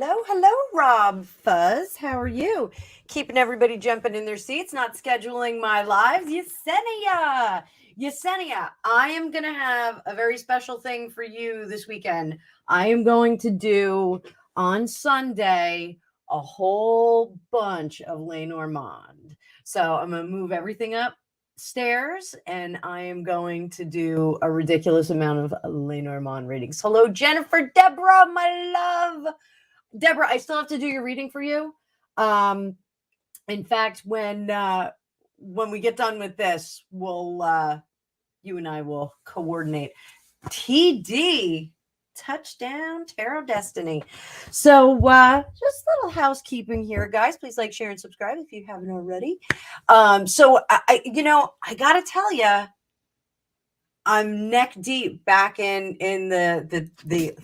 Hello, Rob Fuzz. How are you? Keeping everybody jumping in their seats, not scheduling my lives. Yesenia, I am going to have a very special thing for you this weekend. I am going to do on Sunday a whole bunch of Le Normand. So I'm going to move everything upstairs and I am going to do a ridiculous amount of Le Normand readings. Hello, Jennifer, Deborah, my love. Deborah, I still have to do your reading for you. In fact, when we get done with this, we'll you and I will coordinate. TD, touchdown, tarot destiny. So just a little housekeeping here, guys. Please like, share, and subscribe if you haven't already. So I gotta tell you, I'm neck deep back in the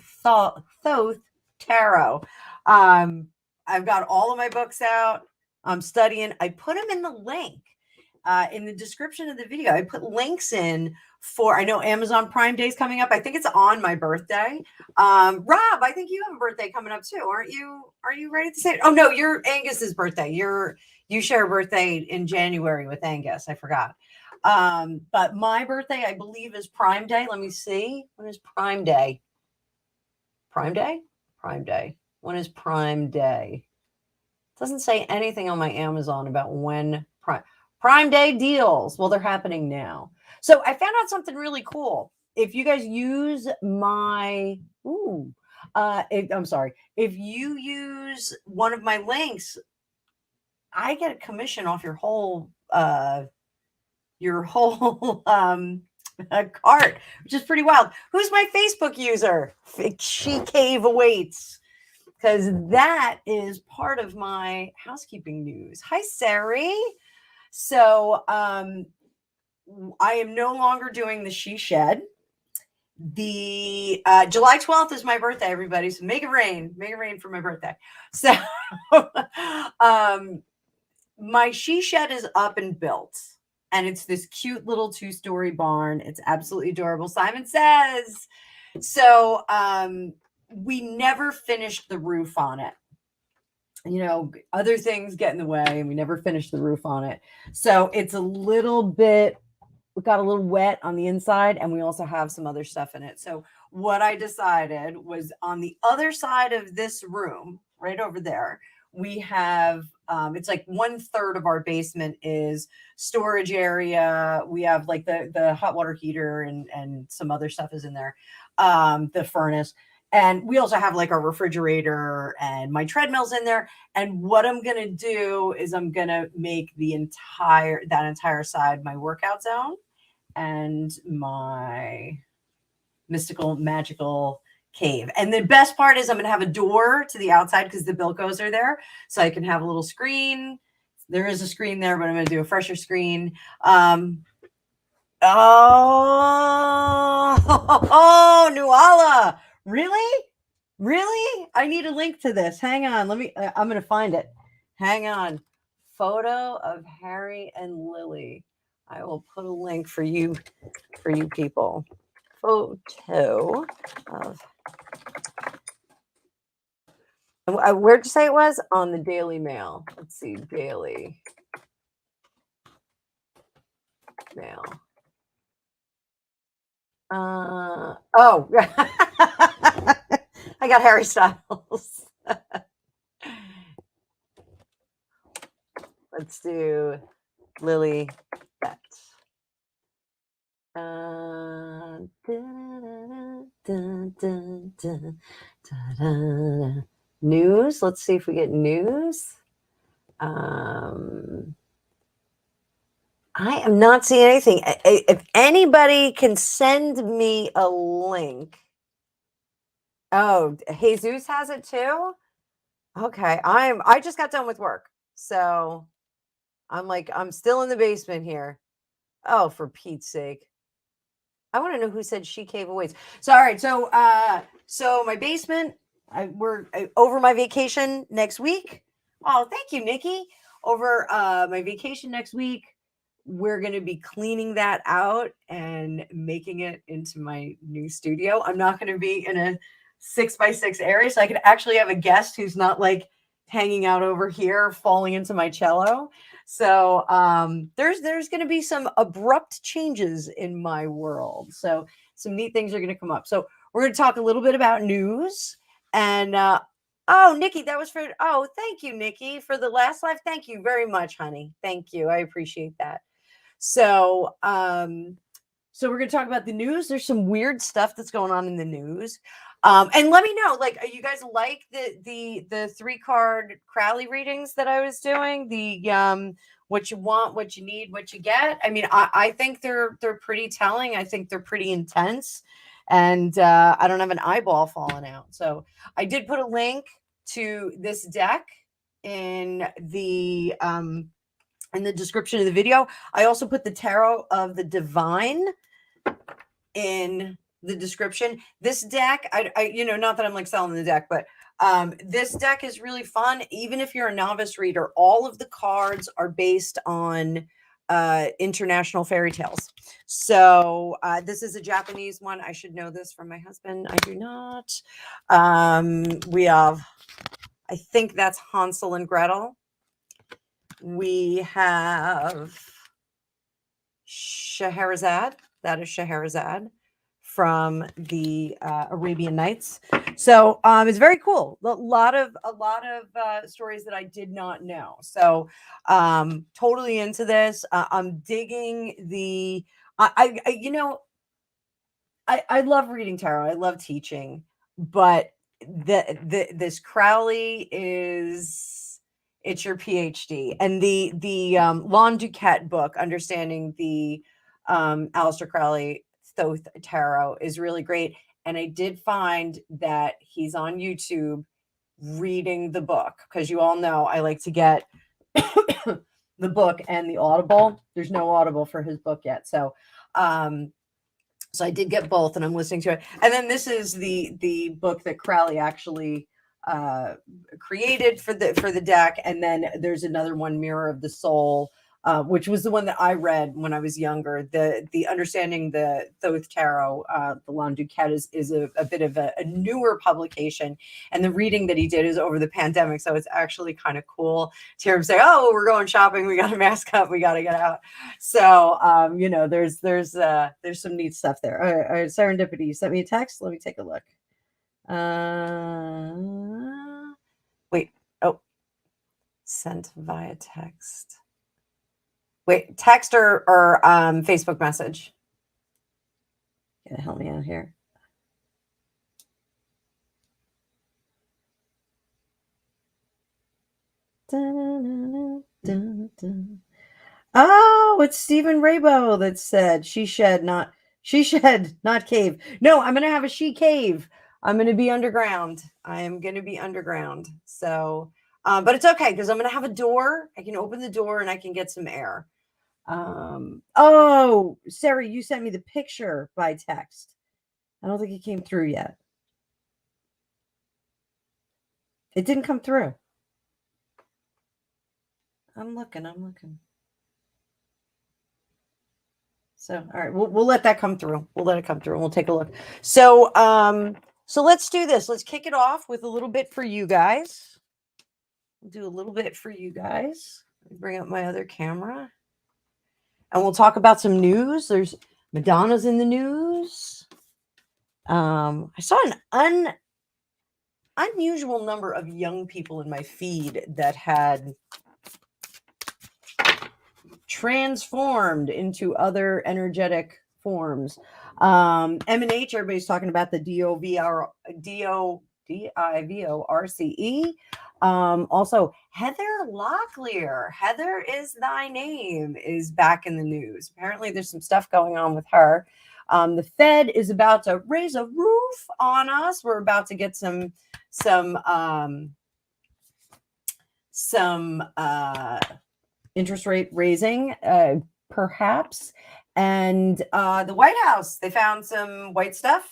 Thoth tarot. I've got all of my books out. I'm studying. I put them in the link in the description of the video. I put links in for, I know Amazon Prime Day is coming up. I think it's on my birthday. Rob, I think you have a birthday coming up too, aren't you? Are you ready to say it? Oh no, you're Angus's birthday. You share a birthday in January with Angus. I forgot. But my birthday, I believe, is Prime Day. Let me see. When is Prime Day? Prime Day? Prime Day. When is Prime Day? It doesn't say anything on my Amazon about when Prime Day deals. Well, they're happening now. So I found out something really cool. If you guys use my, if you use one of my links, I get a commission off your whole cart, which is pretty wild. Who's my Facebook user? She Cave Awaits, because that is part of my housekeeping news. Hi, Sari. So I am no longer doing the She Shed. The July 12th is my birthday, everybody. So make it rain for my birthday. So my She Shed is up and built. And it's this cute little 2-story barn. It's absolutely adorable. Simon says. So we never finished the roof on it. You know, other things get in the way, and we never finished the roof on it. So it's a little bit, we got a little wet on the inside, and we also have some other stuff in it. So what I decided was, on the other side of this room, right over there, we have, it's like 1/3 of our basement is storage area. We have like the hot water heater and some other stuff is in there, the furnace. And we also have like our refrigerator and my treadmill's in there. And what I'm going to do is I'm going to make that entire side my workout zone and my mystical, magical cave. And the best part is I'm going to have a door to the outside because the Bilkos are there. So I can have a little screen. There is a screen there, but I'm going to do a fresher screen. Nuala. Really? I need a link to this. Hang on. I'm going to find it. Hang on. Photo of Harry and Lily. I will put a link for you people. Photo of, where'd you say it was? On the Daily Mail. Let's see, Daily Mail. I got Harry Styles. Let's do Lily Bett. News. Let's see if we get news. I am not seeing anything. If anybody can send me a link. Oh, Jesus has it too? Okay. I just got done with work. So I'm still in the basement here. Oh, for Pete's sake. I want to know who said She Cave Awaits. So, all right. So my basement, we're over my vacation next week. Oh, thank you, Nikki. Over my vacation next week, we're going to be cleaning that out and making it into my new studio. I'm not going to be in a 6x6 area, so I could actually have a guest who's not like hanging out over here, falling into my cello. So there's going to be some abrupt changes in my world. So some neat things are going to come up. So we're going to talk a little bit about news. And oh, Nikki, that was for, oh, thank you, Nikki, for the last live. Thank you very much, honey. Thank you. I appreciate that. So so we're going to talk about the news. There's some weird stuff that's going on in the news. And let me know, like, you guys like the 3-card Crowley readings that I was doing? The what you want, what you need, what you get. I mean, I think they're pretty telling. I think they're pretty intense, and I don't have an eyeball falling out. So I did put a link to this deck in the description of the video. I also put the Tarot of the Divine in the description. This deck, I you know, not that I'm like selling the deck, but this deck is really fun. Even if you're a novice reader, all of the cards are based on international fairy tales. So this is a Japanese one. I should know this from my husband. I do not. We have, I think that's Hansel and Gretel. We have Scheherazade. That is Scheherazade from the Arabian Nights. So it's very cool. A lot of stories that I did not know. So totally into this. I'm digging the. You know, I love reading tarot. I love teaching, but this Crowley is, it's your PhD. And the Lon Duquette book, Understanding the Aleister Crowley Thoth Tarot, is really great. And I did find that he's on YouTube reading the book, because you all know I like to get the book and the Audible. There's no Audible for his book yet. So so I did get both, and I'm listening to it. And then this is the book that Crowley actually created for the deck. And then there's another one, Mirror of the Soul, which was the one that I read when I was younger. The Understanding the Thoth Tarot, the Lon Duquette is a bit of a newer publication, and the reading that he did is over the pandemic, so it's actually kind of cool to hear him say, "Oh, we're going shopping. We got to mask up. We got to get out." So you know, there's some neat stuff there. All right, Serendipity, you sent me a text. Let me take a look. Wait. Oh, sent via text. Wait, text or Facebook message. Gonna help me out here. Oh, it's Stephen Raybo that said she shed, not cave. No, I'm gonna have a she cave. I'm gonna be underground. I am gonna be underground. So, but it's okay, because I'm gonna have a door. I can open the door and I can get some air. Oh, Sarah, you sent me the picture by text. I don't think it came through yet. It didn't come through. I'm looking. So, all right, we'll let that come through. We'll let it come through and we'll take a look. So, so let's do this. Let's kick it off with a little bit for you guys. We'll do a little bit for you guys. Let me bring up my other camera. And we'll talk about some news. There's Madonna's in the news. I saw an unusual number of young people in my feed that had transformed into other energetic forms. M&H, everybody's talking about the DIVORCE. Also, Heather Locklear, Heather is thy name, is back in the news. Apparently there's some stuff going on with her. The Fed is about to raise a roof on us. We're about to get some interest rate raising, perhaps. And the White House, they found some white stuff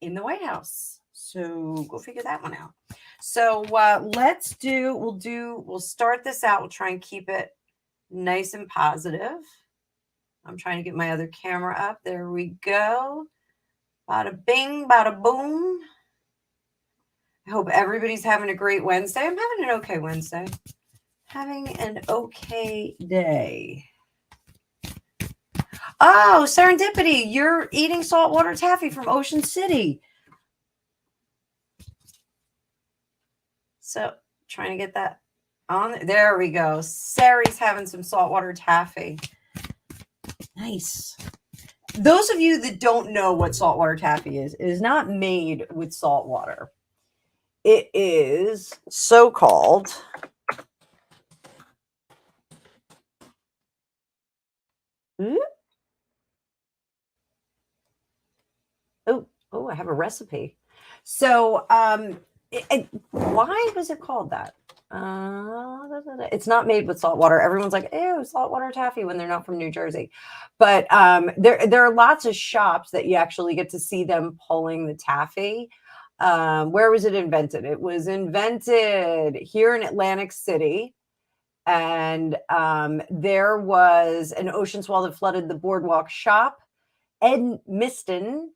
in the White House. So go figure that one out. So we'll start this out. We'll try and keep it nice and positive. I'm trying to get my other camera up. There we go. Bada bing, bada boom. I hope everybody's having a great Wednesday. I'm having an okay Wednesday. Having an okay day. Oh, serendipity. You're eating saltwater taffy from Ocean City. So trying to get that on. There we go. Sari's having some saltwater taffy. Nice. Those of you that don't know what saltwater taffy is, it is not made with salt water. It is so-called I have a recipe. So why was it called that? It's not made with salt water. Everyone's like, ew, saltwater taffy when they're not from New Jersey. But there are lots of shops that you actually get to see them pulling the taffy. Where was it invented? It was invented here in Atlantic City. And there was an ocean swell that flooded the boardwalk shop. Ed Miston,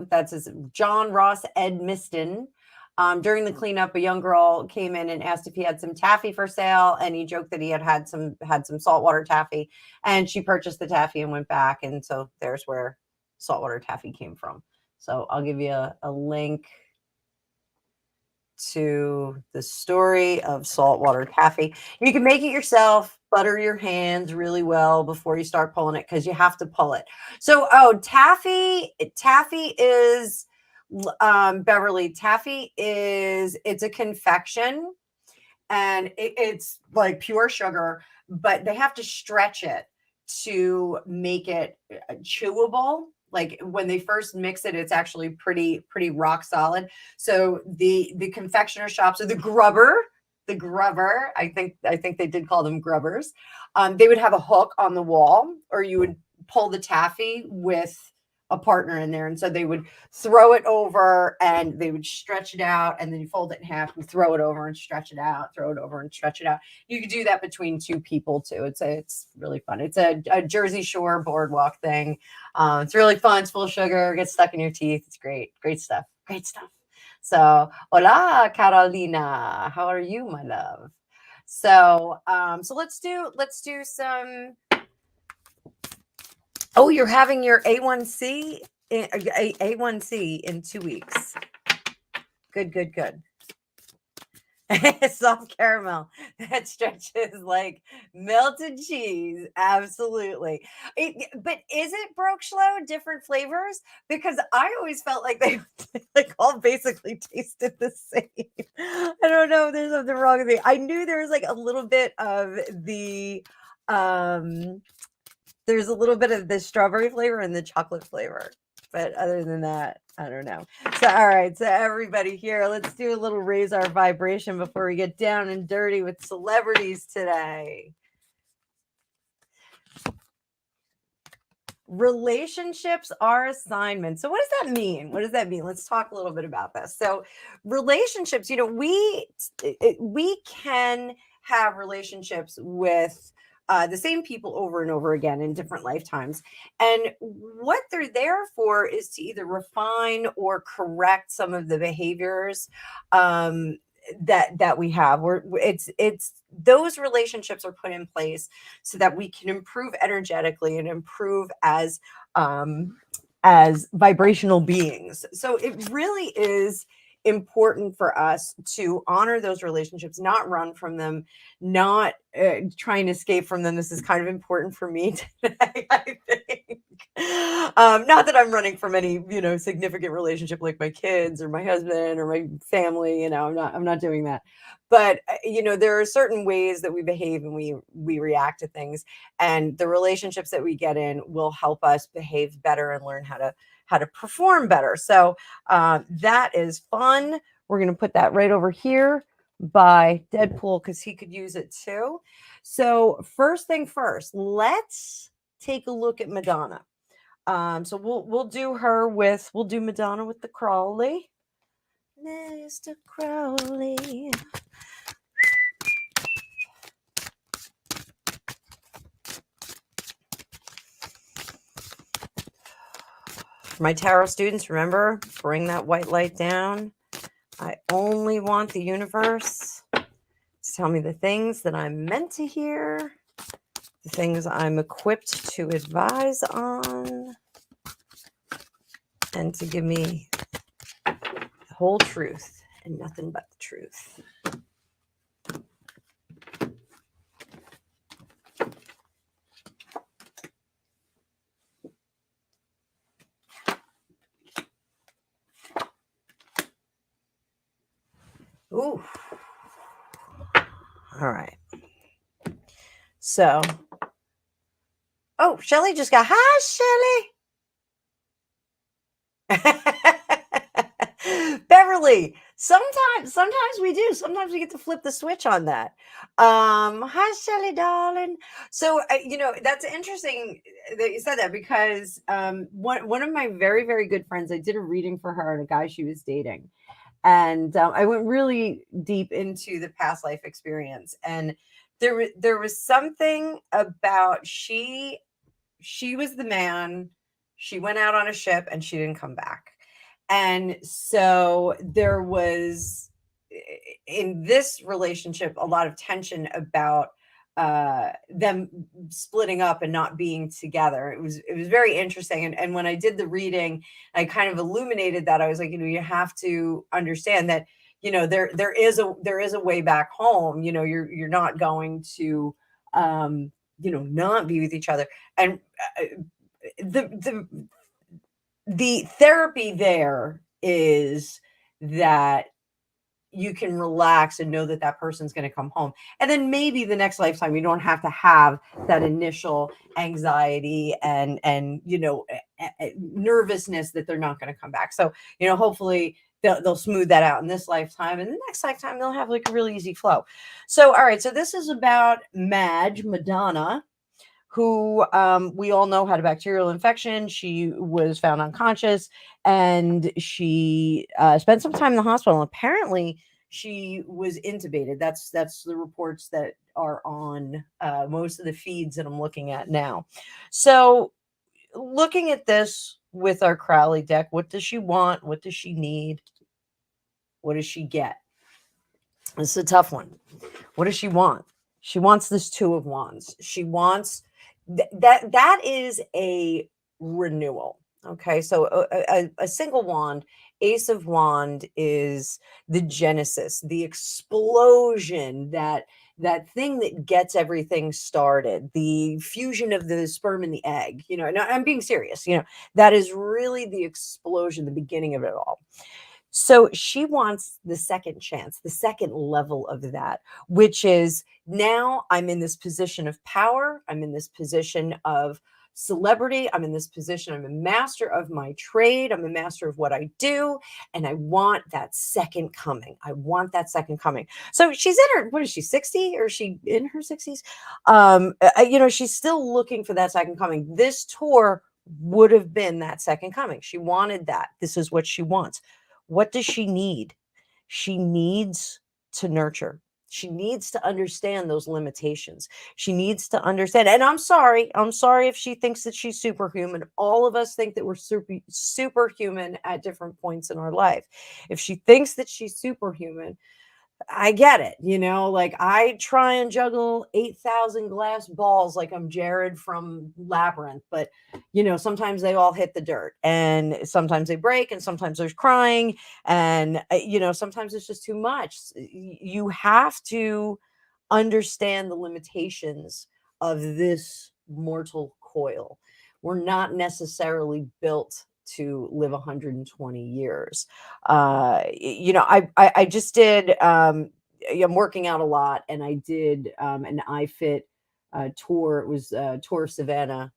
that's his, John Ross Ed Miston. During the cleanup, a young girl came in and asked if he had some taffy for sale, and he joked that he had some saltwater taffy, and she purchased the taffy and went back, and so there's where saltwater taffy came from. So I'll give you a link to the story of saltwater taffy. You can make it yourself, butter your hands really well before you start pulling it, because you have to pull it. So, taffy is Beverly. Taffy it's a confection, and it's like pure sugar, but they have to stretch it to make it chewable. Like when they first mix it, it's actually pretty rock solid. So the confectioner shops, or the grubber, I think they did call them grubbers. They would have a hook on the wall, or you would pull the taffy with a partner in there, and so they would throw it over and they would stretch it out, and then you fold it in half and throw it over and stretch it out, throw it over and stretch it out. You could do that between two people too. It's really fun. It's a Jersey Shore boardwalk thing. It's really fun. It's full of sugar, gets stuck in your teeth. It's great stuff. So hola Carolina, how are you, my love? So let's do some. Oh, you're having your A1C A1C in 2 weeks. Good. Soft caramel that stretches like melted cheese. Absolutely. But is it Brookshlow different flavors? Because I always felt like they like all basically tasted the same. I don't know if there's something wrong with me. I knew there was like a little bit of the there's a little bit of the strawberry flavor and the chocolate flavor. But other than that, I don't know. So, all right. So everybody here, let's do a little raise our vibration before we get down and dirty with celebrities today. Relationships are assignments. So what does that mean? Let's talk a little bit about this. So relationships, we can have relationships with the same people over and over again in different lifetimes. And what they're there for is to either refine or correct some of the behaviors that we have. It's those relationships are put in place so that we can improve energetically and improve as vibrational beings. So it really is important for us to honor those relationships, not run from them, not trying to escape from them. This is kind of important for me today, I think. Not that I'm running from any, significant relationship like my kids or my husband or my family. I'm not doing that. But there are certain ways that we behave and we react to things, and the relationships that we get in will help us behave better and learn how to perform better. So that is fun. We're going to put that right over here by Deadpool because he could use it too. So first thing first, let's take a look at Madonna. So we'll do Madonna with the Crowley. Mr. Crowley. my tarot students, remember, bring that white light down. I only want the universe to tell me the things that I'm meant to hear, the things I'm equipped to advise on, and to give me the whole truth and nothing but the truth. Ooh. All right. So, oh, Shelly just got, hi, Shelly. Beverly, sometimes we do. Sometimes we get to flip the switch on that. Hi, Shelly, darling. So, that's interesting that you said that because one of my very, very good friends, I did a reading for her and a guy she was dating. And I went really deep into the past life experience, and there was something about she was the man. She went out on a ship and she didn't come back, and so there was in this relationship a lot of tension about them splitting up and not being together. It was very interesting. And when I did the reading, I kind of illuminated that. I was like, you have to understand that, there is a way back home. You're not going to not be with each other. And the therapy there is that you can relax and know that that person's going to come home. And then maybe the next lifetime, you don't have to have that initial anxiety and nervousness that they're not going to come back. So, hopefully they'll smooth that out in this lifetime, and the next lifetime they'll have like a really easy flow. So, all right. So this is about Madonna, who we all know had a bacterial infection. She was found unconscious, and she spent some time in the hospital. And apparently, she was intubated. That's the reports that are on most of the feeds that I'm looking at now. So, looking at this with our Crowley deck, what does she want? What does she need? What does she get? This is a tough one. What does she want? She wants this Two of Wands. She wants that is a renewal. Okay, so a single wand, Ace of Wand, is the genesis, the explosion, that thing that gets everything started, the fusion of the sperm and the egg. And I'm being serious. That is really the explosion, the beginning of it all. So she wants the second chance, the second level of that, which is, now I'm in this position of power. I'm in this position of celebrity. I'm in this position. I'm a master of my trade. I'm a master of what I do. And I want that second coming. I want that second coming. So she's in her, what is she, 60? Or is she in her 60s? She's still looking for that second coming. This tour would have been that second coming. She wanted that. This is what she wants. What does she need? She needs to nurture. She needs to understand those limitations. She needs to understand. And I'm sorry if she thinks that she's superhuman. All of us think that we're superhuman at different points in our life. If she thinks that she's superhuman, I get it. Like, I try and juggle 8,000 glass balls like I'm Jared from Labyrinth, but sometimes they all hit the dirt, and sometimes they break, and sometimes there's crying, and sometimes it's just too much. You have to understand the limitations of this mortal coil. We're not necessarily built to live 120 years. I just did, I'm working out a lot, and I did an iFit tour. It was a tour of Savannah,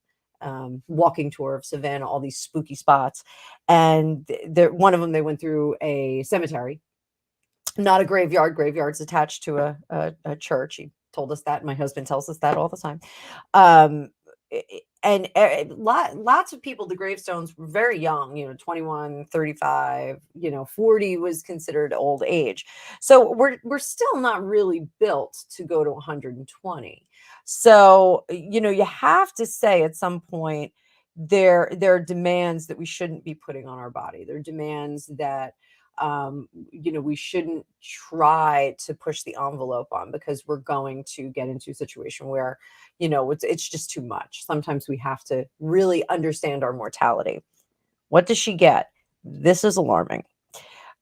walking tour of Savannah, all these spooky spots. And one of them, they went through a cemetery, not a graveyard. Graveyard's attached to a church. He told us that. My husband tells us that all the time. And lots of people, the gravestones were very young, 21, 35, 40 was considered old age. So we're still not really built to go to 120. So, you have to say at some point, they're demands that we shouldn't be putting on our body. They're demands that we shouldn't try to push the envelope on, because we're going to get into a situation where, it's just too much. Sometimes we have to really understand our mortality. What does she get? This is alarming.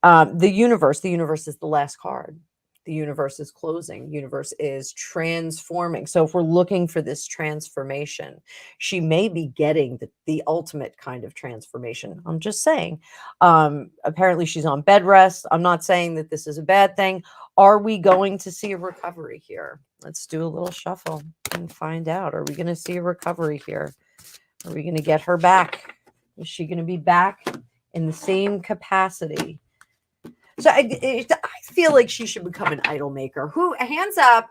The universe is the last card. The universe is closing. Universe is transforming. So if we're looking for this transformation, she may be getting the ultimate kind of transformation. I'm just saying. Apparently she's on bed rest. I'm not saying that this is a bad thing. Are we going to see a recovery here? Let's do a little shuffle and find out. Are we going to see a recovery here? Are we going to get her back? Is she going to be back in the same capacity? So I feel like she should become an idol maker. Who, hands up,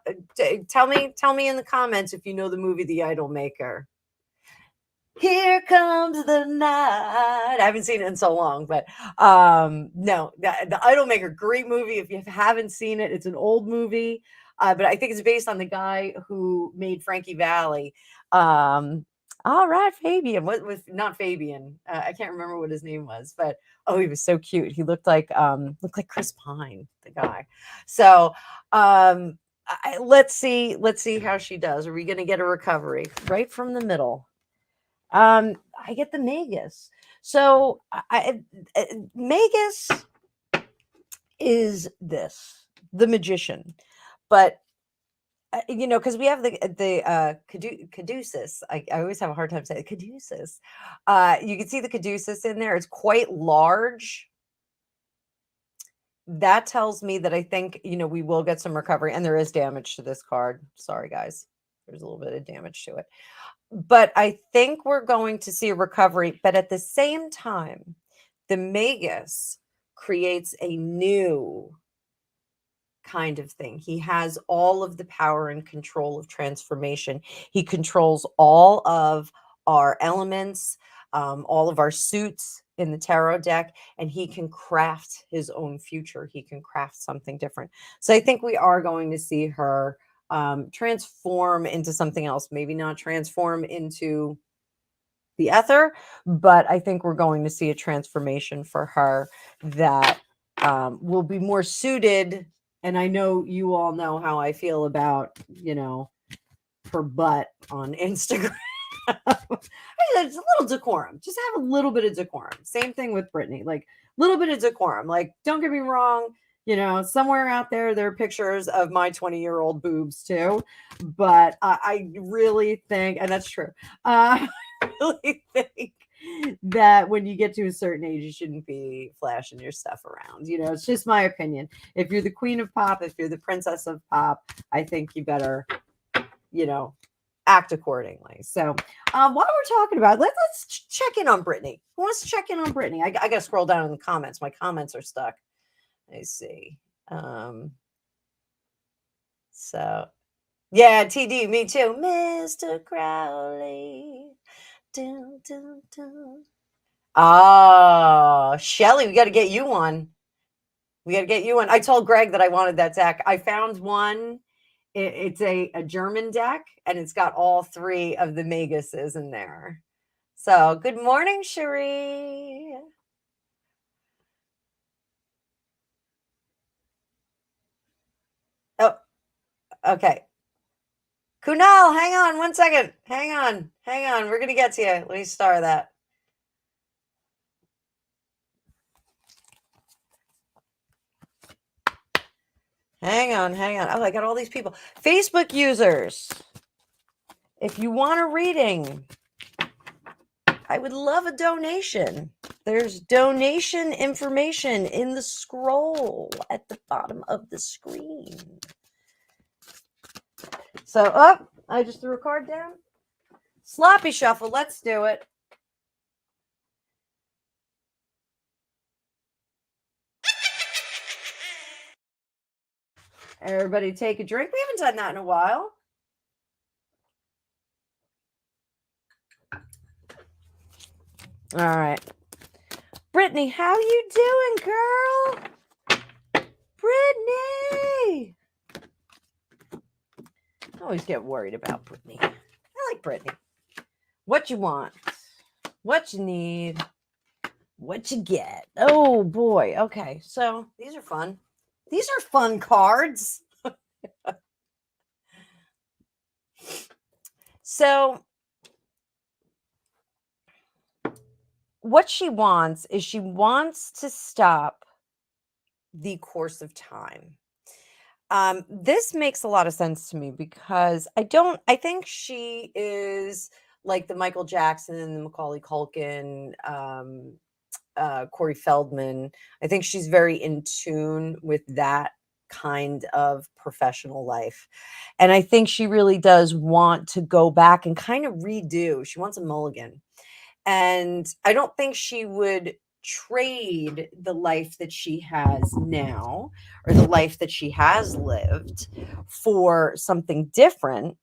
tell me in the comments if you know the movie The Idol Maker. Here comes the night. I haven't seen it in so long, but no, the Idol Maker, great movie. If you haven't seen it, it's an old movie, but I think it's based on the guy who made Frankie Valli. All right, Fabian. What was not Fabian? I can't remember what his name was, but he was so cute. He looked like Chris Pine, the guy. So let's see how she does. Are we going to get a recovery right from the middle? I get the Magus. So Magus is the magician, but because we have the caduceus. I always have a hard time saying caduceus. You can see the caduceus in there. It's quite large. That tells me that I think, we will get some recovery, and there is damage to this card. Sorry, guys. There's a little bit of damage to it. But I think we're going to see a recovery. But at the same time, the Magus creates a new kind of thing. He has all of the power and control of transformation. He controls all of our elements, all of our suits in the tarot deck, and he can craft his own future. He can craft something different. So I think we are going to see her transform into something else. Maybe not transform into the ether, but I think we're going to see a transformation for her that will be more suited. And I know you all know how I feel about, her butt on Instagram. It's a little decorum. Just have a little bit of decorum. Same thing with Brittany. Like, a little bit of decorum. Like, don't get me wrong. Somewhere out there are pictures of my 20-year-old boobs too. But I really think, and that's true. I really think that when you get to a certain age, you shouldn't be flashing your stuff around. It's just my opinion. If you're the queen of pop, if you're the princess of pop, I think you better, act accordingly. So while we're talking about it, let's check in on Brittany. Who wants to check in on Brittany? I got to scroll down in the comments. My comments are stuck. Let me see. So yeah, TD, me too. Mr. Crowley. Dun, dun, dun. Oh, Shelly, we got to get you one. I told Greg that I wanted that deck. I found one. It's a German deck, and it's got all three of the Maguses in there. So good morning, Cherie. Oh, okay. Kunal, hang on 1 second. Hang on. We're going to get to you. Let me star that. Hang on. Oh, I got all these people. Facebook users, if you want a reading, I would love a donation. There's donation information in the scroll at the bottom of the screen. So, I just threw a card down. Sloppy shuffle. Let's do it. Everybody take a drink. We haven't done that in a while. All right. Brittany, how you doing, girl? Brittany! I always get worried about Brittany. I like Brittany. What you want? What you need, what you get. Oh boy. Okay. So these are fun. These are fun cards. So what she wants is she wants to stop the course of time. This makes a lot of sense to me because I think she is like the Michael Jackson, the Macaulay Culkin, Corey Feldman. I think she's very in tune with that kind of professional life. And I think she really does want to go back and kind of redo. She wants a mulligan. And I don't think she would trade the life that she has now or the life that she has lived for something different.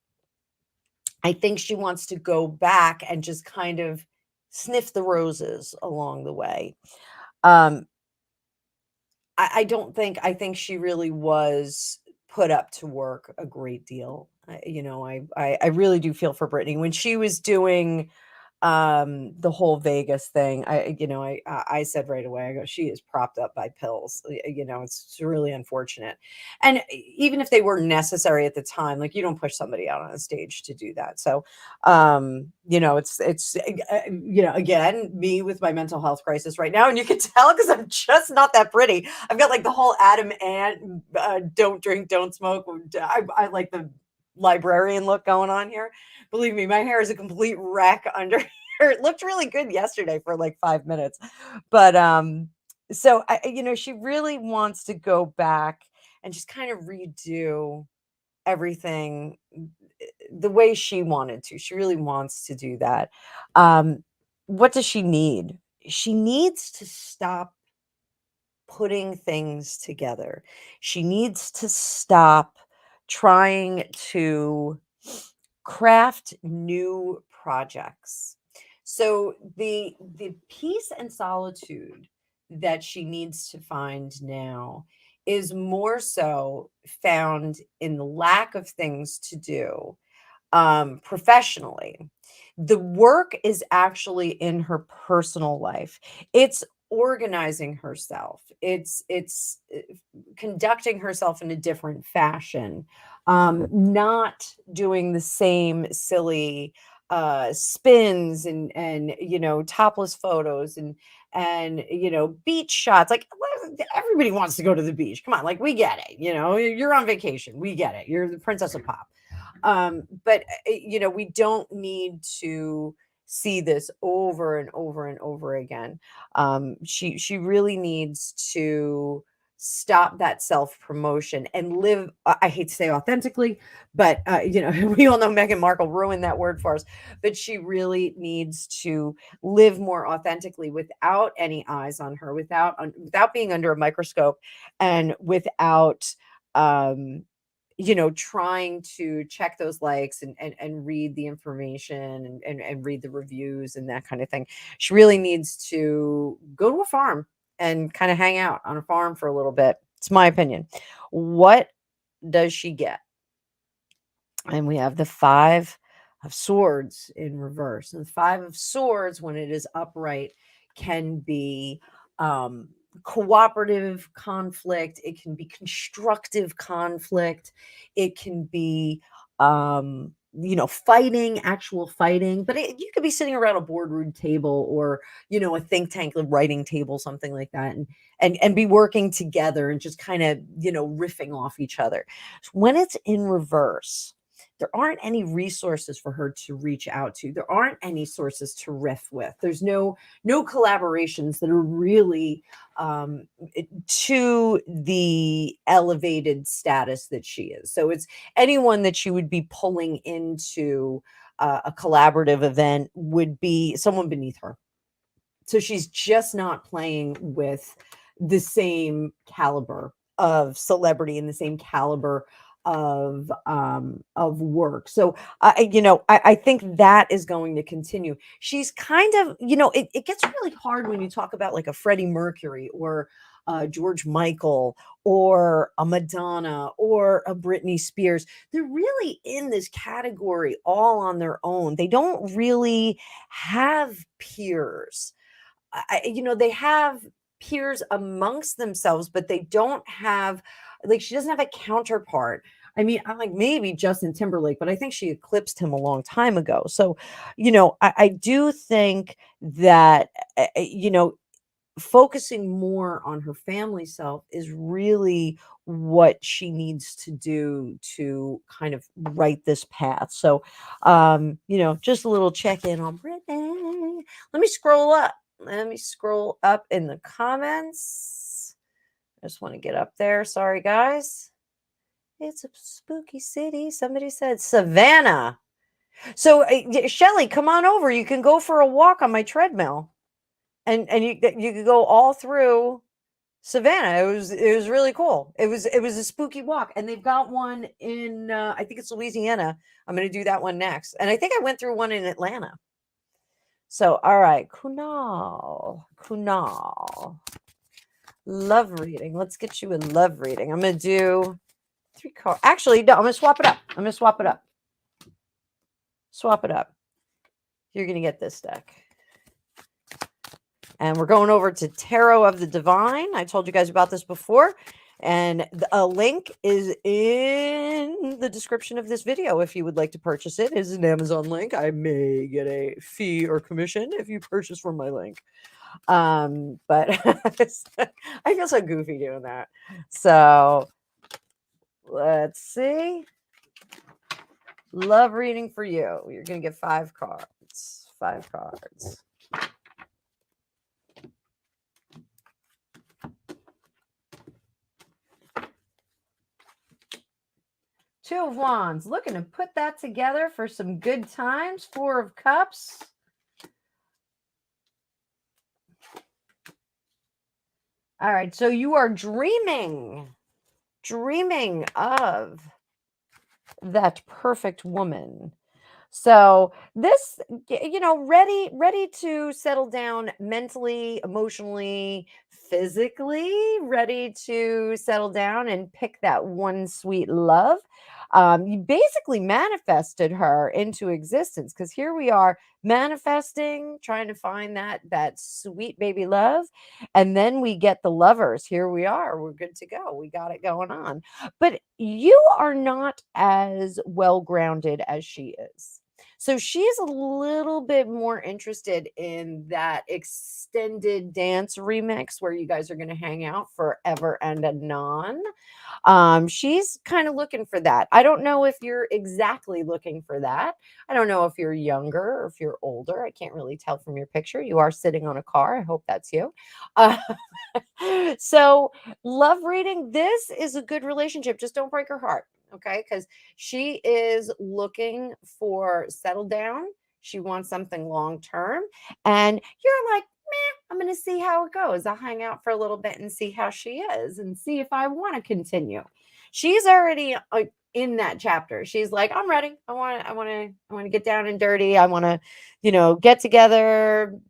I think she wants to go back and just kind of sniff the roses along the way. Um, I don't think, I think she really was put up to work a great deal. I really do feel for Brittany when she was doing the whole Vegas thing. I said right away, I go, she is propped up by pills. It's really unfortunate. And even if they were necessary at the time, like, you don't push somebody out on a stage to do that. So again, me with my mental health crisis right now, and you can tell because I'm just not that pretty. I've got like the whole Adam Ant, don't drink, don't smoke. I like the librarian look going on here. Believe me, my hair is a complete wreck under here. It looked really good yesterday for like 5 minutes. But so she really wants to go back and just kind of redo everything the way she wanted to. She really wants to do that. What does she need? She needs to stop putting things together. She needs to stop trying to craft new projects. So the peace and solitude that she needs to find now is more so found in the lack of things to do professionally. The work is actually in her personal life. It's organizing herself. It's conducting herself in a different fashion. Not doing the same silly spins and topless photos and beach shots. Like, everybody wants to go to the beach. Come on, like, we get it. You're on vacation. We get it. You're the princess of pop. But we don't need to see this over and over and over again. She really needs to stop that self promotion and live. I hate to say authentically, but we all know Meghan Markle ruined that word for us. But she really needs to live more authentically without any eyes on her, without being under a microscope, and without trying to check those likes and read the information and read the reviews and that kind of thing. She really needs to go to a farm and kind of hang out on a farm for a little bit. It's my opinion. What does she get? And we have the Five of Swords in reverse. And the Five of Swords, when it is upright, can be cooperative conflict. It can be constructive conflict. It can be fighting, actual fighting. But you could be sitting around a boardroom table or a think tank, a writing table, something like that, and be working together and just kind of riffing off each other. When it's in reverse, there aren't any resources for her to reach out to. There aren't any sources to riff with. There's no collaborations that are really to the elevated status that she is. So it's anyone that she would be pulling into a collaborative event would be someone beneath her. So she's just not playing with the same caliber of celebrity and the same caliber of work. So I think that is going to continue. She's kind of, it gets really hard when you talk about like a Freddie Mercury or George Michael or a Madonna or a Britney Spears. They're really in this category all on their own. They don't really have peers. They have peers amongst themselves, but they don't have, like, she doesn't have a counterpart. I mean, I'm like, maybe Justin Timberlake, but I think she eclipsed him a long time ago. So, I do think that, focusing more on her family self is really what she needs to do to kind of write this path. So, just a little check in on Brittany. Let me scroll up. Let me scroll up in the comments. I just want to get up there. Sorry, guys. It's a spooky city. Somebody said Savannah. So, Shelly, come on over. You can go for a walk on my treadmill. And you could go all through Savannah. It was really cool. It was a spooky walk, and they've got one in I think it's Louisiana. I'm going to do that one next, and I think I went through one in Atlanta. So, all right, Kunal, love reading. Let's get you a love reading. I'm going to do 3 cards. Actually, no, I'm going to swap it up. Swap it up. You're going to get this deck. And we're going over to Tarot of the Divine. I told you guys about this before. And a link is in the description of this video if you would like to purchase it. It is an Amazon link. I may get a fee or commission if you purchase from my link. But I feel so goofy doing that. So let's see. Love reading for you. You're going to get 5 cards. 5 cards. Two of Wands, looking to put that together for some good times. 4 of Cups. All right, so you are dreaming of that perfect woman. So this, ready to settle down mentally, emotionally, physically, ready to settle down and pick that one sweet love. You basically manifested her into existence, because here we are manifesting, trying to find that sweet baby love, and then we get the lovers. Here we are. We're good to go. We got it going on. But you are not as well grounded as she is. So she's a little bit more interested in that extended dance remix where you guys are going to hang out forever and anon. She's kind of looking for that. I don't know if you're exactly looking for that. I don't know if you're younger or if you're older. I can't really tell from your picture. You are sitting on a car. I hope that's you. So love reading. This is a good relationship. Just don't break her heart. Okay. Because she is looking for settle down. She wants something long term. And you're like, I'm going to see how it goes. I'll hang out for a little bit and see how she is and see if I want to continue. She's already in that chapter. She's like, I'm ready. I want to get down and dirty. I want to, get together,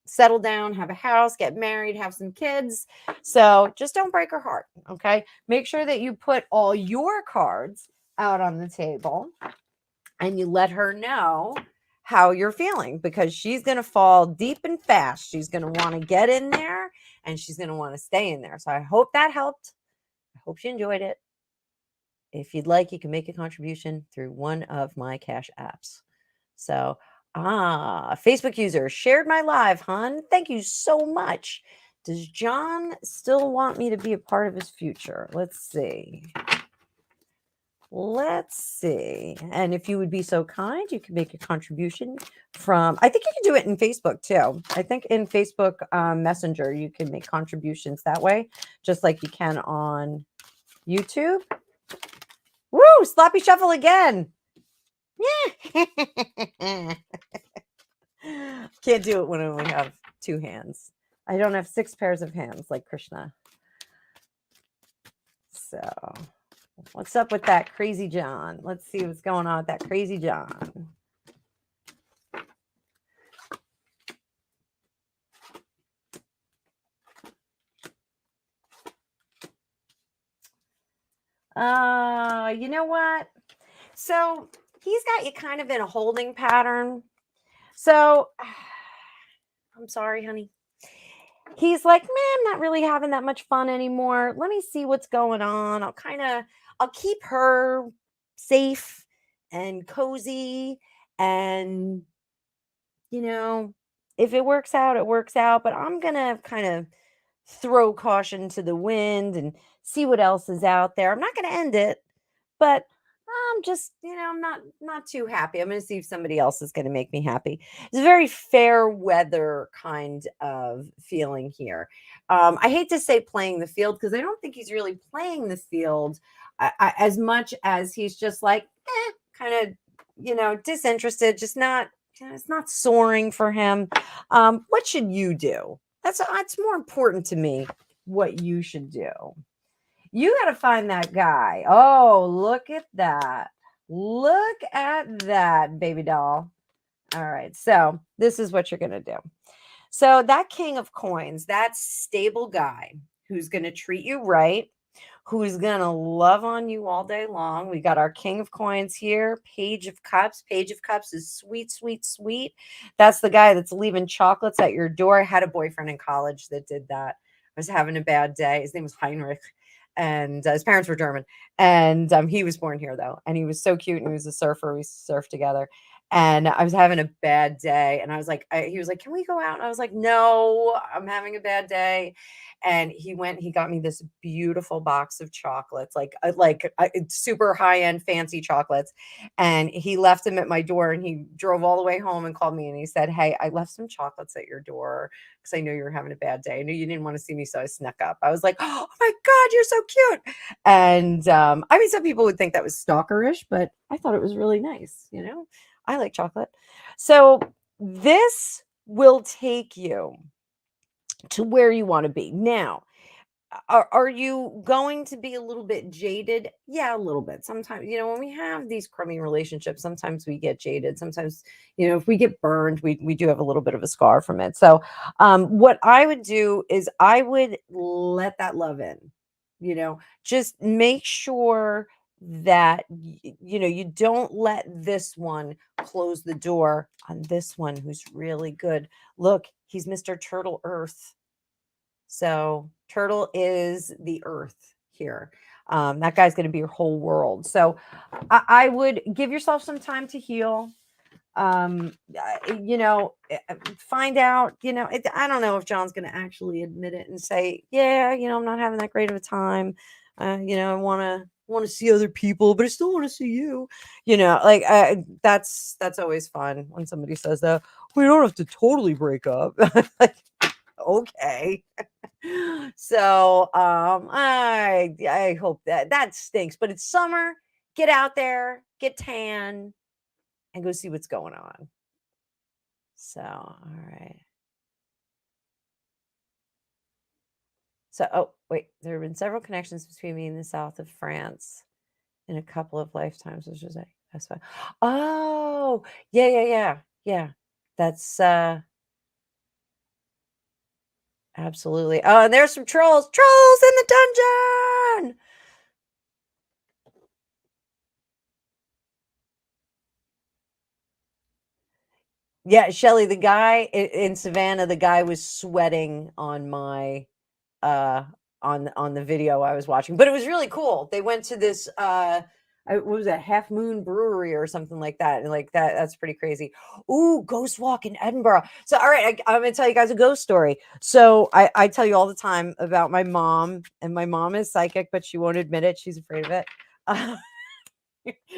settle down, have a house, get married, have some kids. So just don't break her heart. Okay. Make sure that you put all your cards out on the table and you let her know how you're feeling, because she's going to fall deep and fast. She's going to want to get in there and she's going to want to stay in there. So I hope that helped. I hope you enjoyed it. If you'd like, you can make a contribution through one of my cash apps. So, Facebook user shared my live, hon. Thank you so much. Does John still want me to be a part of his future? Let's see. And if you would be so kind, you can make a contribution from, I think you can do it in Facebook too. I think in Facebook Messenger, you can make contributions that way, just like you can on YouTube. Woo, sloppy shuffle again. Can't do it when I only have 2 hands. I don't have 6 pairs of hands like Krishna. So what's up with that crazy John? Let's see what's going on with that crazy John. You know what? So he's got you kind of in a holding pattern. So I'm sorry, honey. He's like, man, I'm not really having that much fun anymore. Let me see what's going on. I'll keep her safe and cozy. And, you know, if it works out, it works out. But I'm going to kind of throw caution to the wind and see what else is out there. I'm not going to end it, but I'm just, I'm not too happy. I'm going to see if somebody else is going to make me happy. It's a very fair weather kind of feeling here. I hate to say playing the field because I don't think he's really playing the field as much as he's just like kind of, disinterested, just not. It's not soaring for him. What should you do? That's more important to me. What you should do. You got to find that guy. Oh, look at that. Look at that, baby doll. All right. So this is what you're going to do. So that king of coins, that stable guy who's going to treat you right, who's going to love on you all day long. We got our king of coins here, page of cups. Page of cups is sweet, sweet, sweet. That's the guy that's leaving chocolates at your door. I had a boyfriend in college that did that. I was having a bad day. His name was Heinrich. And his parents were German. And he was born here, though. And he was so cute. And he was a surfer. We surfed together. And I was having a bad day. And I was like, he was like, can we go out? And I was like, no, I'm having a bad day. And he got me this beautiful box of chocolates, like super high end fancy chocolates. And he left them at my door and he drove all the way home and called me and he said, hey, I left some chocolates at your door because I knew you were having a bad day. I knew you didn't want to see me. So I snuck up. I was like, oh my God, you're so cute. And I mean, some people would think that was stalkerish, but I thought it was really nice. I like chocolate. So this will take you to where you want to be. Now, are you going to be a little bit jaded? Yeah, a little bit. Sometimes, when we have these crummy relationships, sometimes we get jaded. Sometimes, if we get burned, we do have a little bit of a scar from it. So what I would do is I would let that love in, just make sure that, you don't let this one close the door on this one who's really good. Look, he's Mr. Turtle Earth. So turtle is the earth here. That guy's going to be your whole world. So I would give yourself some time to heal. Find out, I don't know if John's going to actually admit it and say, yeah, I'm not having that great of a time. I want to see other people, but I still want to see you, that's always fun when somebody says that. We don't have to totally break up. Like, okay. So I hope that stinks, but it's summer. Get out there, get tan, and go see what's going on. So, all right. So, oh, wait, there have been several connections between me and the south of France in a couple of lifetimes, which is like, that's fine. Oh, yeah. That's absolutely. Oh, and there's some trolls in the dungeon. Yeah, Shelly, the guy in Savannah, the guy was sweating on my on the video I was watching, but it was really cool. They went to this what was that, Half Moon Brewery or something like that, and like that's pretty crazy. Ooh, ghost walk in Edinburgh. So all right, I'm gonna tell you guys a ghost story. So I tell you all the time about my mom, and my mom is psychic, but she won't admit it. She's afraid of it.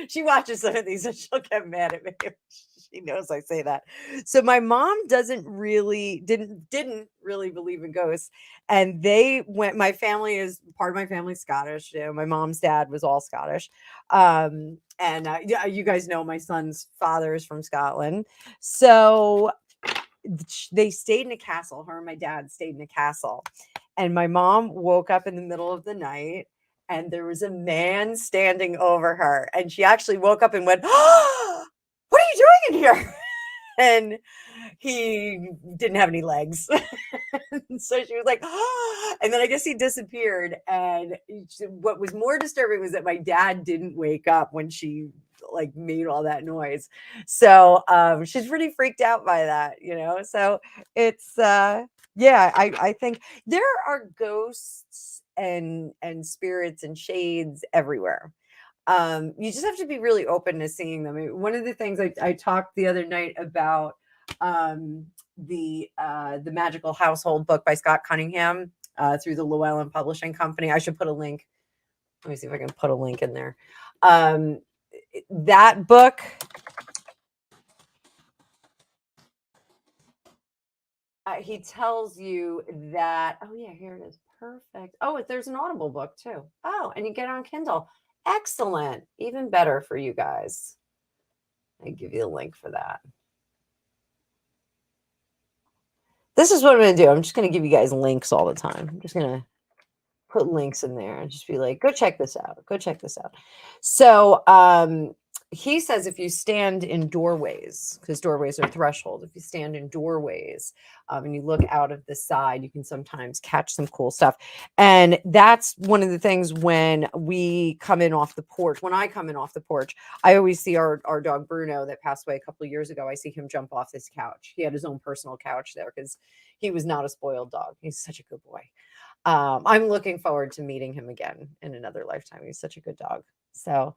She watches some of these and she'll get mad at me. She knows I say that. So my mom didn't really believe in ghosts. And my family is part of my family Scottish. My mom's dad was all Scottish. And yeah, you guys know my son's father is from Scotland. So they stayed in a castle. Her and my dad stayed in a castle. And my mom woke up in the middle of the night and there was a man standing over her. And she actually woke up and went, oh, what are you doing in here? And he didn't have any legs. So she was like, oh, and then I guess he disappeared. And what was more disturbing was that my dad didn't wake up when she like made all that noise. So she's pretty freaked out by that, you know. So it's yeah, I think there are ghosts and spirits and shades everywhere. You just have to be really open to seeing them. One of the things I talked the other night about the Magical Household book by Scott Cunningham through the Llewellyn Publishing Company. I should put a link. Let me see if I can put a link in there. That book. He tells you that, oh yeah, here it is. Perfect. Oh, there's an Audible book too. Oh, and you get it on Kindle. Excellent. Even better for you guys. I give you a link for that. This is what I'm going to do. I'm just going to give you guys links all the time. I'm just going to put links in there and just be like, go check this out. Go check this out. So he says if you stand in doorways, because doorways are threshold, if you stand in doorways and you look out of the side, you can sometimes catch some cool stuff. And that's one of the things when we come in off the porch. When I come in off the porch, I always see our dog Bruno that passed away a couple of years ago. I see him jump off his couch. He had his own personal couch there because he was not a spoiled dog. He's such a good boy. I'm looking forward to meeting him again in another lifetime. He's such a good dog. So,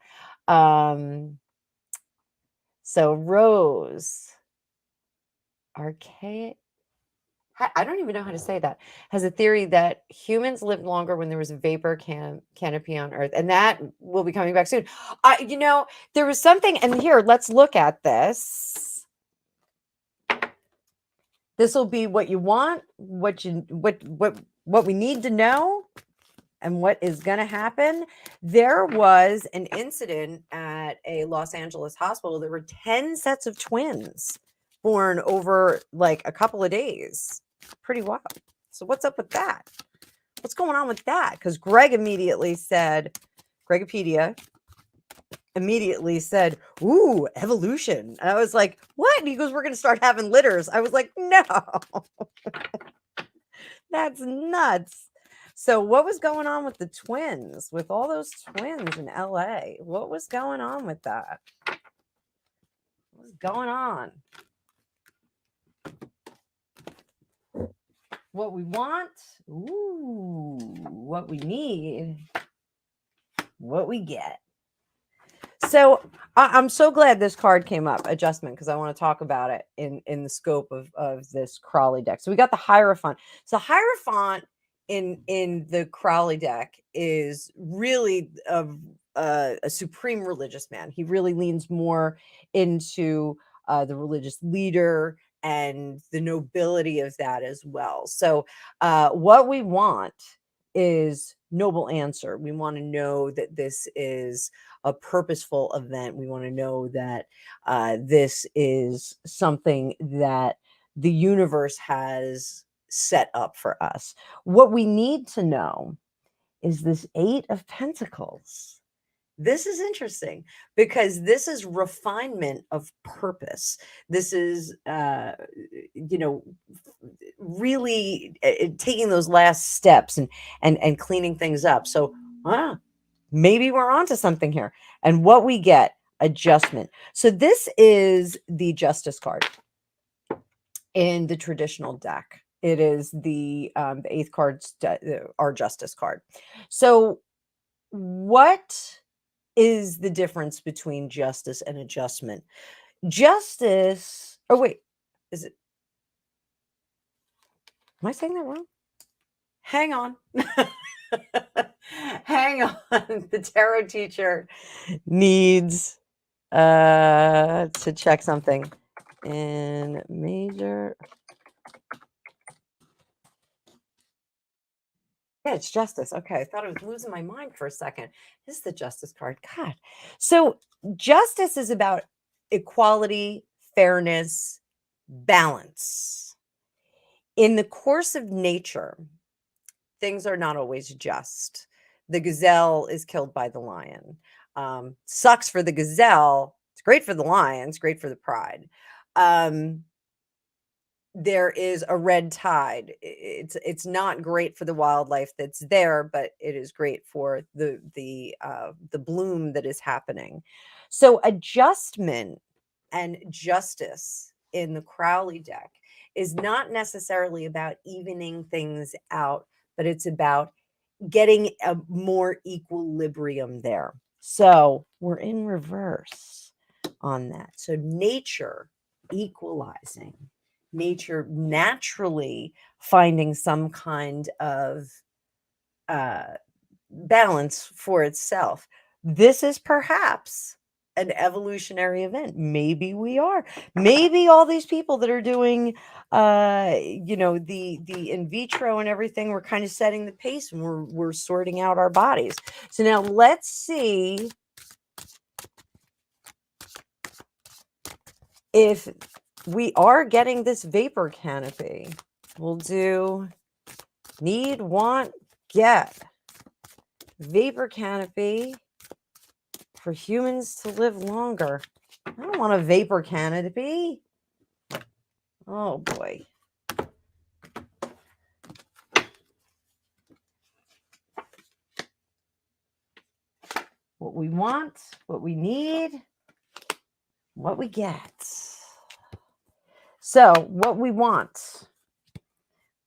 so Rose, archaic. I don't even know how to say that. Has a theory that humans lived longer when there was a vapor canopy on Earth, and that will be coming back soon. You know, there was something, and here, let's look at this. This will be what you want, what we need to know, and what is going to happen. There was an incident at a Los Angeles hospital. There were 10 sets of twins born over like a couple of days. Pretty wild. So what's up with that? What's going on with that? Because Greg immediately said, Gregopedia immediately said, ooh, evolution. And I was like, what? And he goes, we're going to start having litters. I was like, no. That's nuts. So what was going on with the twins, with all those twins in LA? What was going on with that? What was going on? What we want, ooh, what we need, what we get. So I'm so glad this card came up, adjustment, because I want to talk about it in the scope of this Crowley deck. So we got the Hierophant. So Hierophant in the Crowley deck is really a supreme religious man. He really leans more into the religious leader and the nobility of that as well. So what we want is noble answer. We want to know that this is a purposeful event. We want to know that this is something that the universe has set up for us. What we need to know is this Eight of Pentacles. This is interesting because this is refinement of purpose. This is, you know, really taking those last steps and cleaning things up. So, maybe we're onto something here. And what we get, adjustment. So this is the Justice card in the traditional deck. It is the eighth card, our Justice card. So what is the difference between justice and adjustment? Justice, oh wait, is it, am I saying that wrong? Hang on. Hang on. The tarot teacher needs to check something in major. Yeah, it's justice. Okay, I thought I was losing my mind for a second. This is the Justice card. God. So justice is about equality, fairness, balance. In the course of nature, things are not always just. The gazelle is killed by the lion. Sucks for the gazelle. It's great for the lion. It's great for the pride. there is a red tide. It's not great for the wildlife that's there, but it is great for the bloom that is happening. So adjustment and justice in the Crowley deck is not necessarily about evening things out, but it's about getting a more equilibrium there. So we're in reverse on that. So nature equalizing, nature naturally finding some kind of balance for itself. This is perhaps an evolutionary event. Maybe we are. Maybe all these people that are doing the in vitro and everything, we're kind of setting the pace and we're sorting out our bodies. So now let's see if we are getting this vapor canopy. We'll do need, want, get. Vapor canopy for humans to live longer. I don't want a vapor canopy. Oh boy. What we want, what we need, what we get. So, what we want,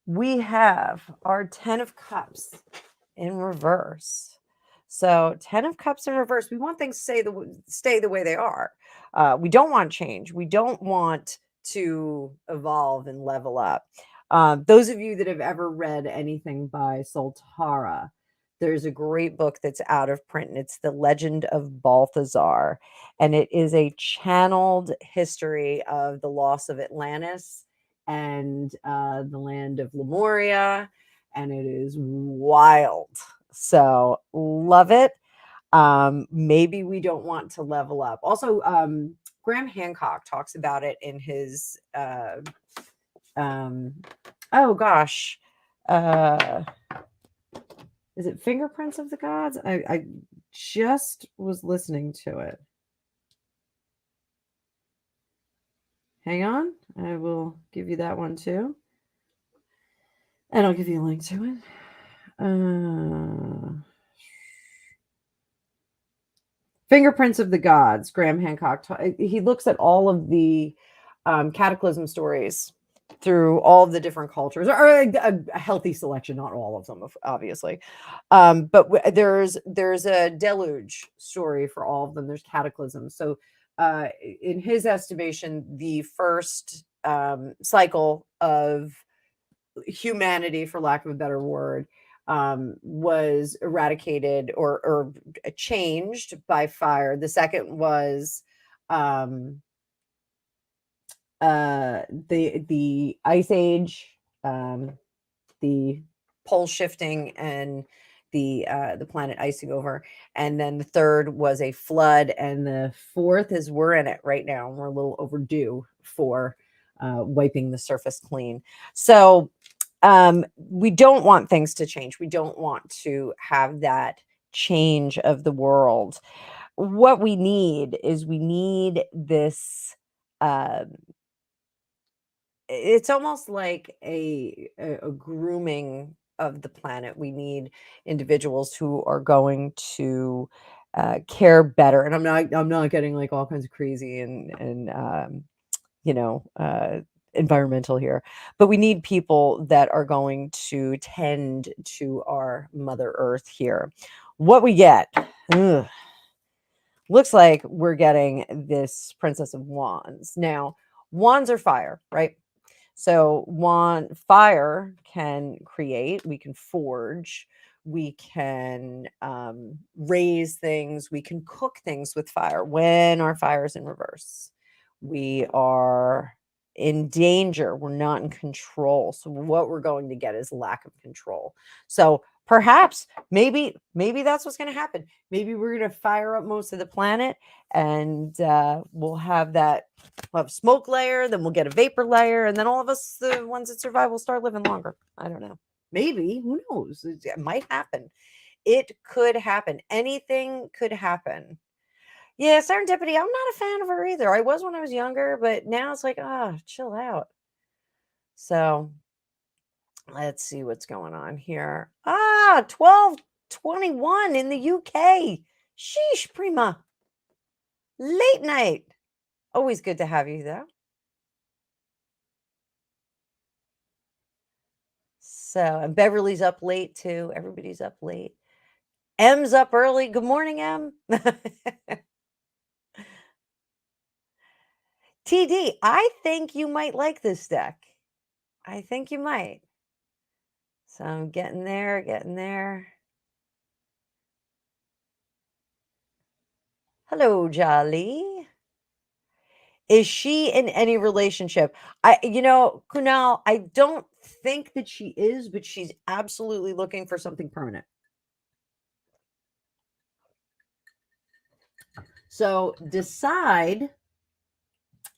we have our 10 of Cups in reverse. So 10 of Cups in reverse, we want things to stay the way they are. We don't want change. We don't want to evolve and level up. Those of you that have ever read anything by Soltara, there's a great book that's out of print, and it's The Legend of Balthazar. And it is a channeled history of the loss of Atlantis and the land of Lemuria. And it is wild. So love it. Maybe we don't want to level up. Also, Graham Hancock talks about it in his oh gosh, is it Fingerprints of the Gods? I just was listening to it. Hang on, I will give you that one too, and I'll give you a link to it. Fingerprints of the Gods, Graham Hancock. He looks at all of the cataclysm stories through all of the different cultures, or a healthy selection, not all of them, obviously. But there's a deluge story for all of them. There's cataclysm. So in his estimation, the first cycle of humanity, for lack of a better word, was eradicated or changed by fire. The second was the ice age, the pole shifting, and the planet icing over. And then the third was a flood, and the fourth is we're in it right now. We're a little overdue for wiping the surface clean. So we don't want things to change. We don't want to have that change of the world. What we need is this. It's almost like a grooming of the planet. We need individuals who are going to care better. And I'm not getting like all kinds of crazy and environmental here, but we need people that are going to tend to our Mother Earth here. What we get, looks like we're getting this Princess of Wands. Now, wands are fire, right? So fire can create, we can forge, we can raise things, we can cook things with fire. When our fire is in reverse, we are in danger. We're not in control. So what we're going to get is lack of control. So perhaps, maybe that's what's going to happen. Maybe we're going to fire up most of the planet, and we'll have smoke layer, then we'll get a vapor layer, and then all of us, the ones that survive, will start living longer. I don't know. Maybe. Who knows? It might happen. It could happen. Anything could happen. Yeah, serendipity. I'm not a fan of her either. I was when I was younger, but now it's like, chill out. So let's see what's going on here. 12:21 in the UK. Sheesh, prima. Late night. Always good to have you, though. So, and Beverly's up late, too. Everybody's up late. M's up early. Good morning, M. TD, I think you might like this deck. I think you might. So I'm getting there, getting there. Hello, Jolly. Is she in any relationship? Kunal, I don't think that she is, but she's absolutely looking for something permanent. So decide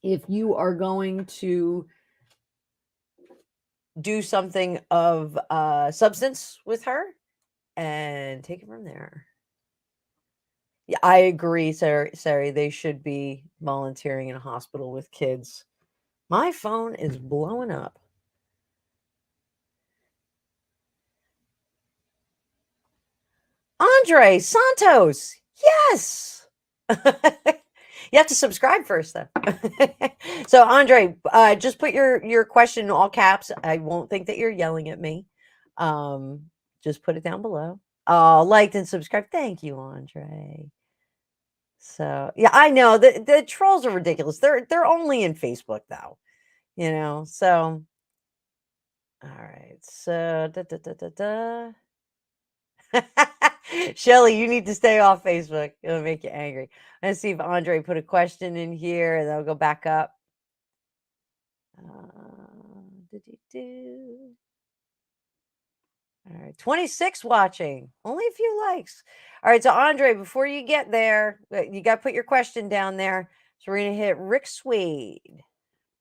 if you are going to do something of substance with her and take it from there. Yeah, I agree, Sari. They should be volunteering in a hospital with kids. My phone is blowing up. Andre Santos. Yes. You have to subscribe first, though. So, Andre, just put your question in all caps. I won't think that you're yelling at me. Just put it down below. Liked and subscribed. Thank you, Andre. So, yeah, I know the trolls are ridiculous. They're only in Facebook, though. So. All right. So, Shelly, you need to stay off Facebook. It'll make you angry. Let's see if Andre put a question in here, and then I'll go back up. All right, 26 watching. Only a few likes. All right, so Andre, before you get there, you got to put your question down there. So we're going to hit Rick Swade.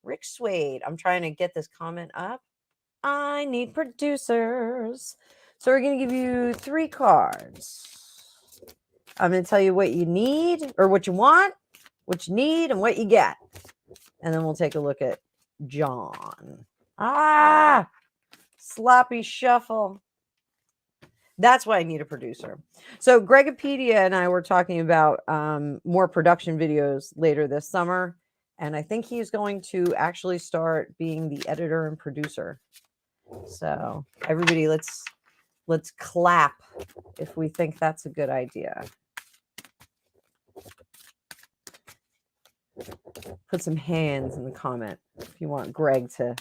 Rick Swade. I'm trying to get this comment up. I need producers. So we're going to give you 3 cards. I'm going to tell you what you need or what you want, what you need, and what you get. And then we'll take a look at John. Sloppy shuffle. That's why I need a producer. So Gregopedia and I were talking about more production videos later this summer. And I think he's going to actually start being the editor and producer. So everybody, let's clap if we think that's a good idea. Put some hands in the comment if you want Greg to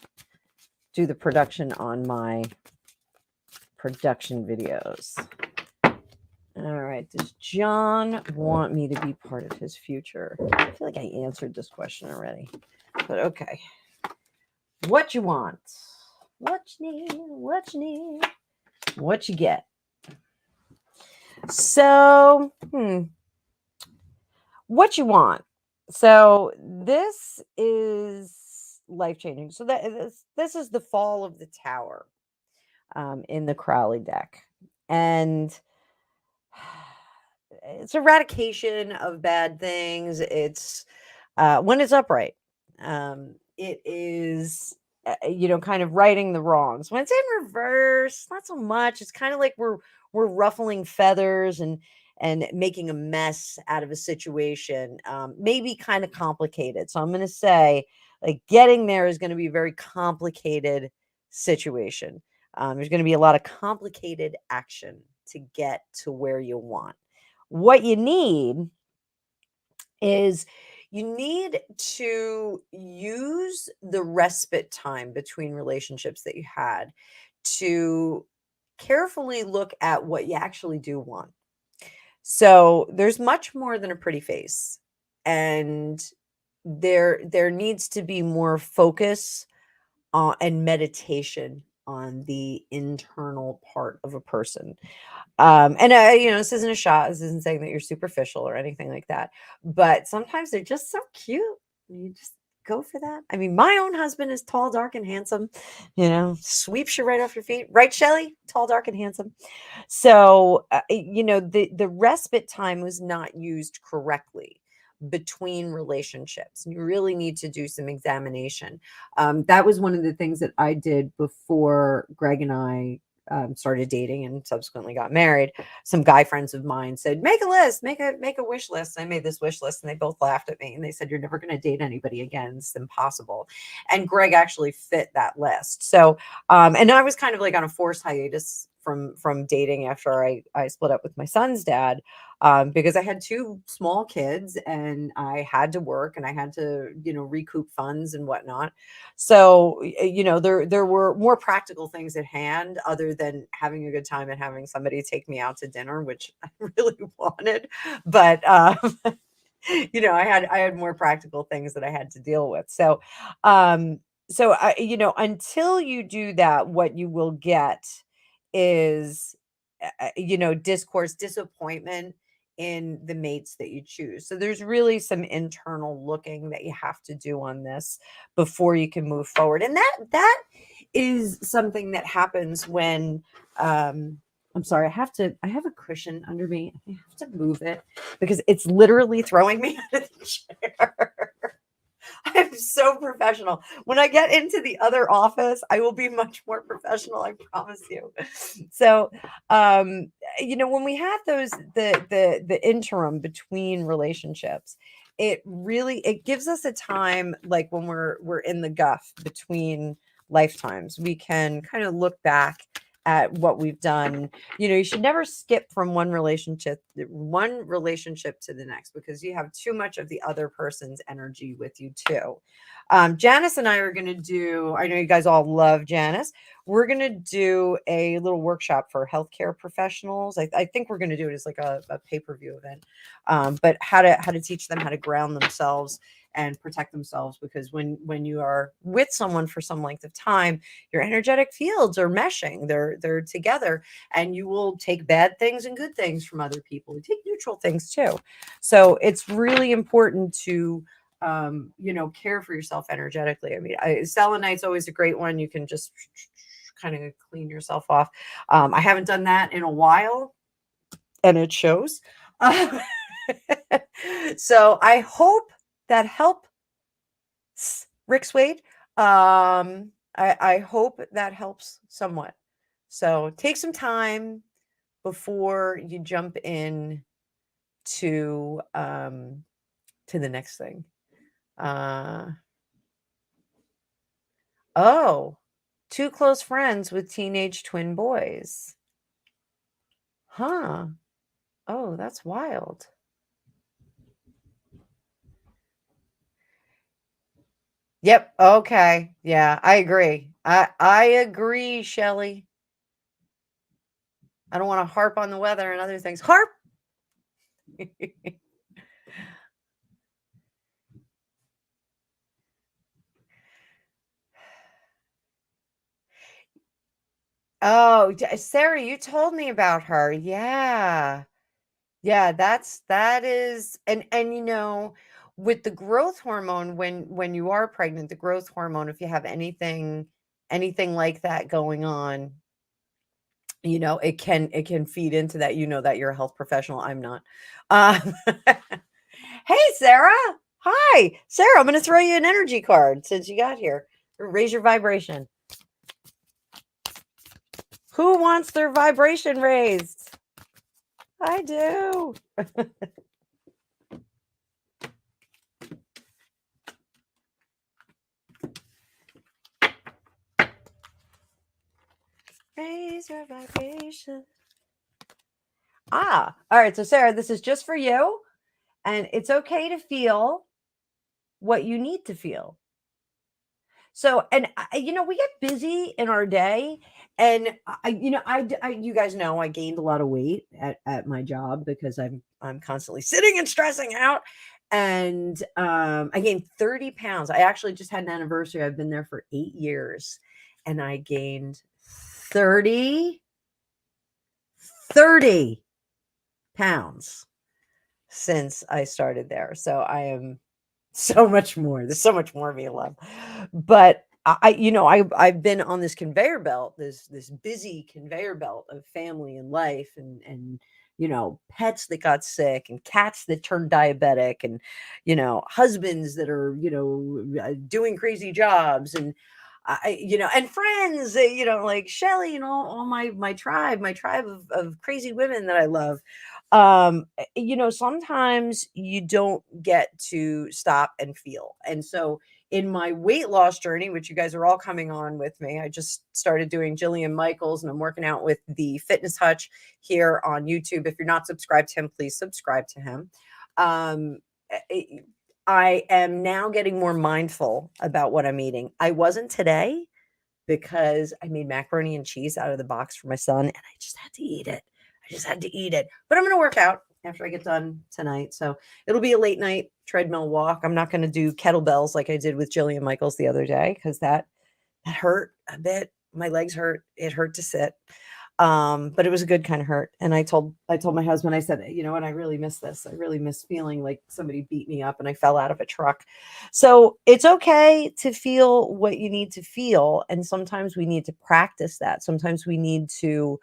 do the production on my production videos. All right. Does John want me to be part of his future? I feel like I answered this question already, but okay. What you want? What you need? What you need? What you get? So, what you want? So this is life-changing. So this is the fall of the tower in the Crowley deck. And it's eradication of bad things. It's when it's upright. It is, kind of righting the wrongs. When it's in reverse, not so much. It's kind of like we're ruffling feathers and making a mess out of a situation, maybe kind of complicated. So I'm going to say, like, getting there is going to be a very complicated situation. There's going to be a lot of complicated action to get to where you want. What you need is you need to use the respite time between relationships that you had to carefully look at what you actually do want. So there's much more than a pretty face, and there needs to be more focus and meditation on the internal part of a person. This isn't a shot. This isn't saying that you're superficial or anything like that. But sometimes they're just so cute. You just go for that. I mean, my own husband is tall, dark, and handsome. Sweeps you right off your feet. Right, Shelly? Tall, dark, and handsome. So, the respite time was not used correctly. between relationships. You really need to do some examination. That was one of the things that I did before Greg and I started dating and subsequently got married. Some guy friends of mine said, make a list, make a wish list. And I made this wish list and they both laughed at me and they said, you're never going to date anybody again. It's impossible. And Greg actually fit that list. So, and I was kind of like on a forced hiatus from dating after I split up with my son's dad, because I had two small kids and I had to work and I had to, recoup funds and whatnot. So, there were more practical things at hand other than having a good time and having somebody take me out to dinner, which I really wanted. But, I had more practical things that I had to deal with. So, until you do that, what you will get is, discourse, disappointment in the mates that you choose. So there's really some internal looking that you have to do on this before you can move forward. And that is something that happens when, I'm sorry, I have a cushion under me. I have to move it because it's literally throwing me out of the chair. I'm so professional. When I get into the other office, I will be much more professional, I promise you. So, when we have the interim between relationships, it gives us a time, like when we're in the guff between lifetimes, we can kind of look back at what we've done. You should never skip from one relationship to the next because you have too much of the other person's energy with you too. Janice and I are going to do, I know you guys all love Janice. We're going to do a little workshop for healthcare professionals. I think we're going to do it as like a pay-per-view event, but how to teach them how to ground themselves and protect themselves, because when you are with someone for some length of time, your energetic fields are meshing, they're together, and you will take bad things and good things from other people. You take neutral things too. So it's really important to care for yourself energetically. I mean, selenite's always a great one. You can just kind of clean yourself off. I haven't done that in a while and it shows. So I hope that helps, Rick Swade. I hope that helps somewhat. So take some time before you jump in to the next thing. Two close friends with teenage twin boys. Huh. Oh, that's wild. Yep. Okay. Yeah, I agree. I agree, Shelley. I don't want to harp on the weather and other things. Harp. Oh, Sarah, you told me about her. Yeah. Yeah, that is, and with the growth hormone, when you are pregnant, the growth hormone, if you have anything like that going on, it can feed into that, that you're a health professional. I'm not. Hey, Sarah. Hi, Sarah. I'm going to throw you an energy card since you got here. Raise your vibration. Who wants their vibration raised? I do. Raise your vibration. All right. So, Sarah, this is just for you. And it's okay to feel what you need to feel. So, and we get busy in our day, and you guys know I gained a lot of weight at my job because I'm constantly sitting and stressing out, and I gained 30 pounds. I actually just had an anniversary. I've been there for 8 years, and I gained 30 pounds since I started there. So I am so much more. There's so much more of me alive. But I've been on this conveyor belt, this busy conveyor belt of family and life and pets that got sick and cats that turned diabetic and, husbands that are, doing crazy jobs and, and friends, like Shelly and all my tribe, of crazy women that I love. Sometimes you don't get to stop and feel. And so in my weight loss journey, which you guys are all coming on with me, I just started doing Jillian Michaels and I'm working out with the Fitness Hutch here on YouTube. If you're not subscribed to him, please subscribe to him. I am now getting more mindful about what I'm eating. I wasn't today because I made macaroni and cheese out of the box for my son and I just had to eat it. But I'm going to work out after I get done tonight. So it'll be a late night treadmill walk. I'm not going to do kettlebells like I did with Jillian Michaels the other day because that hurt a bit. My legs hurt. It hurt to sit. But it was a good kind of hurt. And I told my husband, I said, you know what, I really miss this. I really miss feeling like somebody beat me up and I fell out of a truck. So it's okay to feel what you need to feel. And sometimes we need to practice that. Sometimes we need to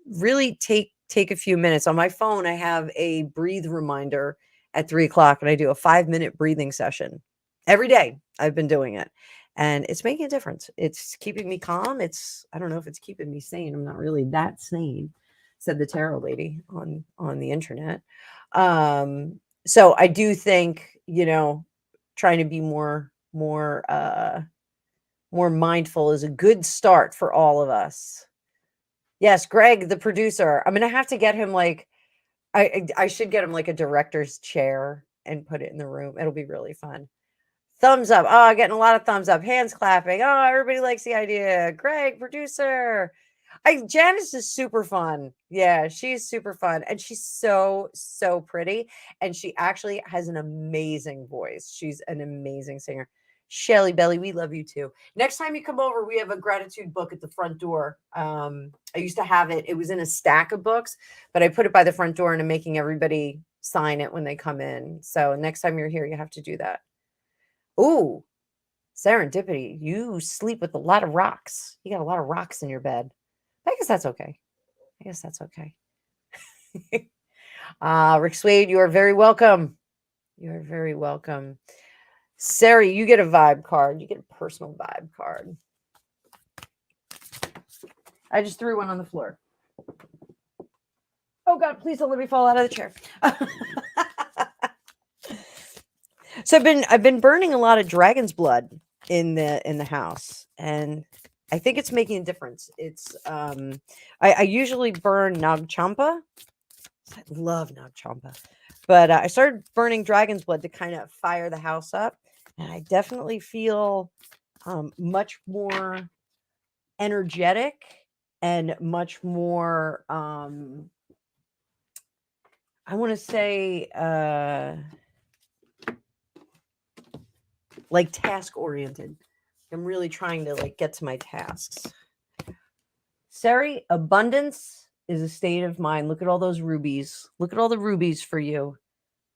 really take a few minutes. On my phone, I have a breathe reminder at 3:00 and I do a 5-minute breathing session every day. I've been doing it. And it's making a difference. It's keeping me calm. I don't know if it's keeping me sane. I'm not really that sane, said the tarot lady on the internet. So I do think, trying to be more mindful is a good start for all of us. Yes, Greg, the producer. I'm gonna have to get him I should get him like a director's chair and put it in the room. It'll be really fun. Thumbs up. Oh, getting a lot of thumbs up. Hands clapping. Oh, everybody likes the idea. Greg, producer. Janice is super fun. Yeah, she's super fun. And she's so pretty. And she actually has an amazing voice. She's an amazing singer. Shelly Belly, we love you too. Next time you come over, we have a gratitude book at the front door. I used to have it. It was in a stack of books, but I put it by the front door and I'm making everybody sign it when they come in. So next time you're here, you have to do that. Ooh, serendipity. You sleep with a lot of rocks. You got a lot of rocks in your bed. I guess that's okay. Rick Swade, you are very welcome. You are very welcome. Sari, you get a vibe card. You get a personal vibe card. I just threw one on the floor. Oh God, please don't let me fall out of the chair. So I've been burning a lot of dragon's blood in the house, and I think it's making a difference. It's I usually burn Nag Champa. I love Nag Champa, but I started burning dragon's blood to kind of fire the house up, and I definitely feel much more energetic and much more I want to say like task oriented. I'm really trying to get to my tasks. Sari, abundance is a state of mind. Look at all those rubies. Look at all the rubies for you.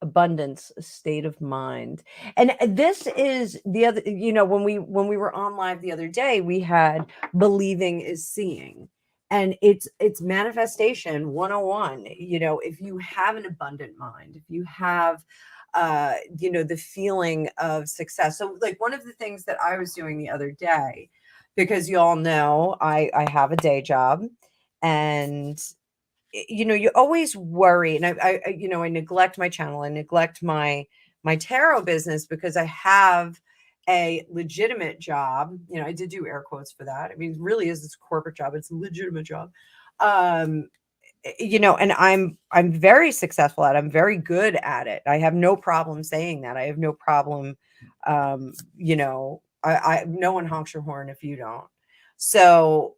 Abundance, a state of mind. And this is the other, when we were on live the other day, we had believing is seeing. And it's manifestation 101. If you have an abundant mind, if you have the feeling of success. So one of the things that I was doing the other day, because you all know I have a day job and you always worry, and I neglect my channel, I neglect my tarot business because I have a legitimate job. I did do air quotes for that. I mean, it really is this corporate job. It's a legitimate job. And I'm very successful at it. I'm very good at it. I have no problem saying that. I have no problem. I no one honks your horn if you don't. So,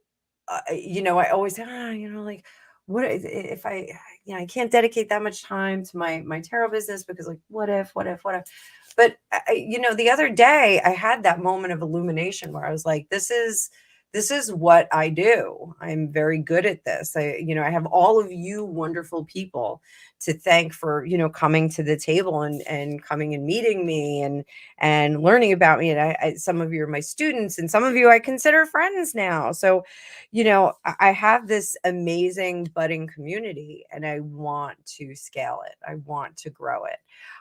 I always say, what if I can't dedicate that much time to my tarot business because what if, but the other day I had that moment of illumination where I was like, this is this is what I do. I'm very good at this. I have all of you wonderful people to thank for, coming to the table and coming and meeting me and learning about me. And some of you are my students, and some of you I consider friends now. So, I have this amazing budding community, and I want to scale it. I want to grow it.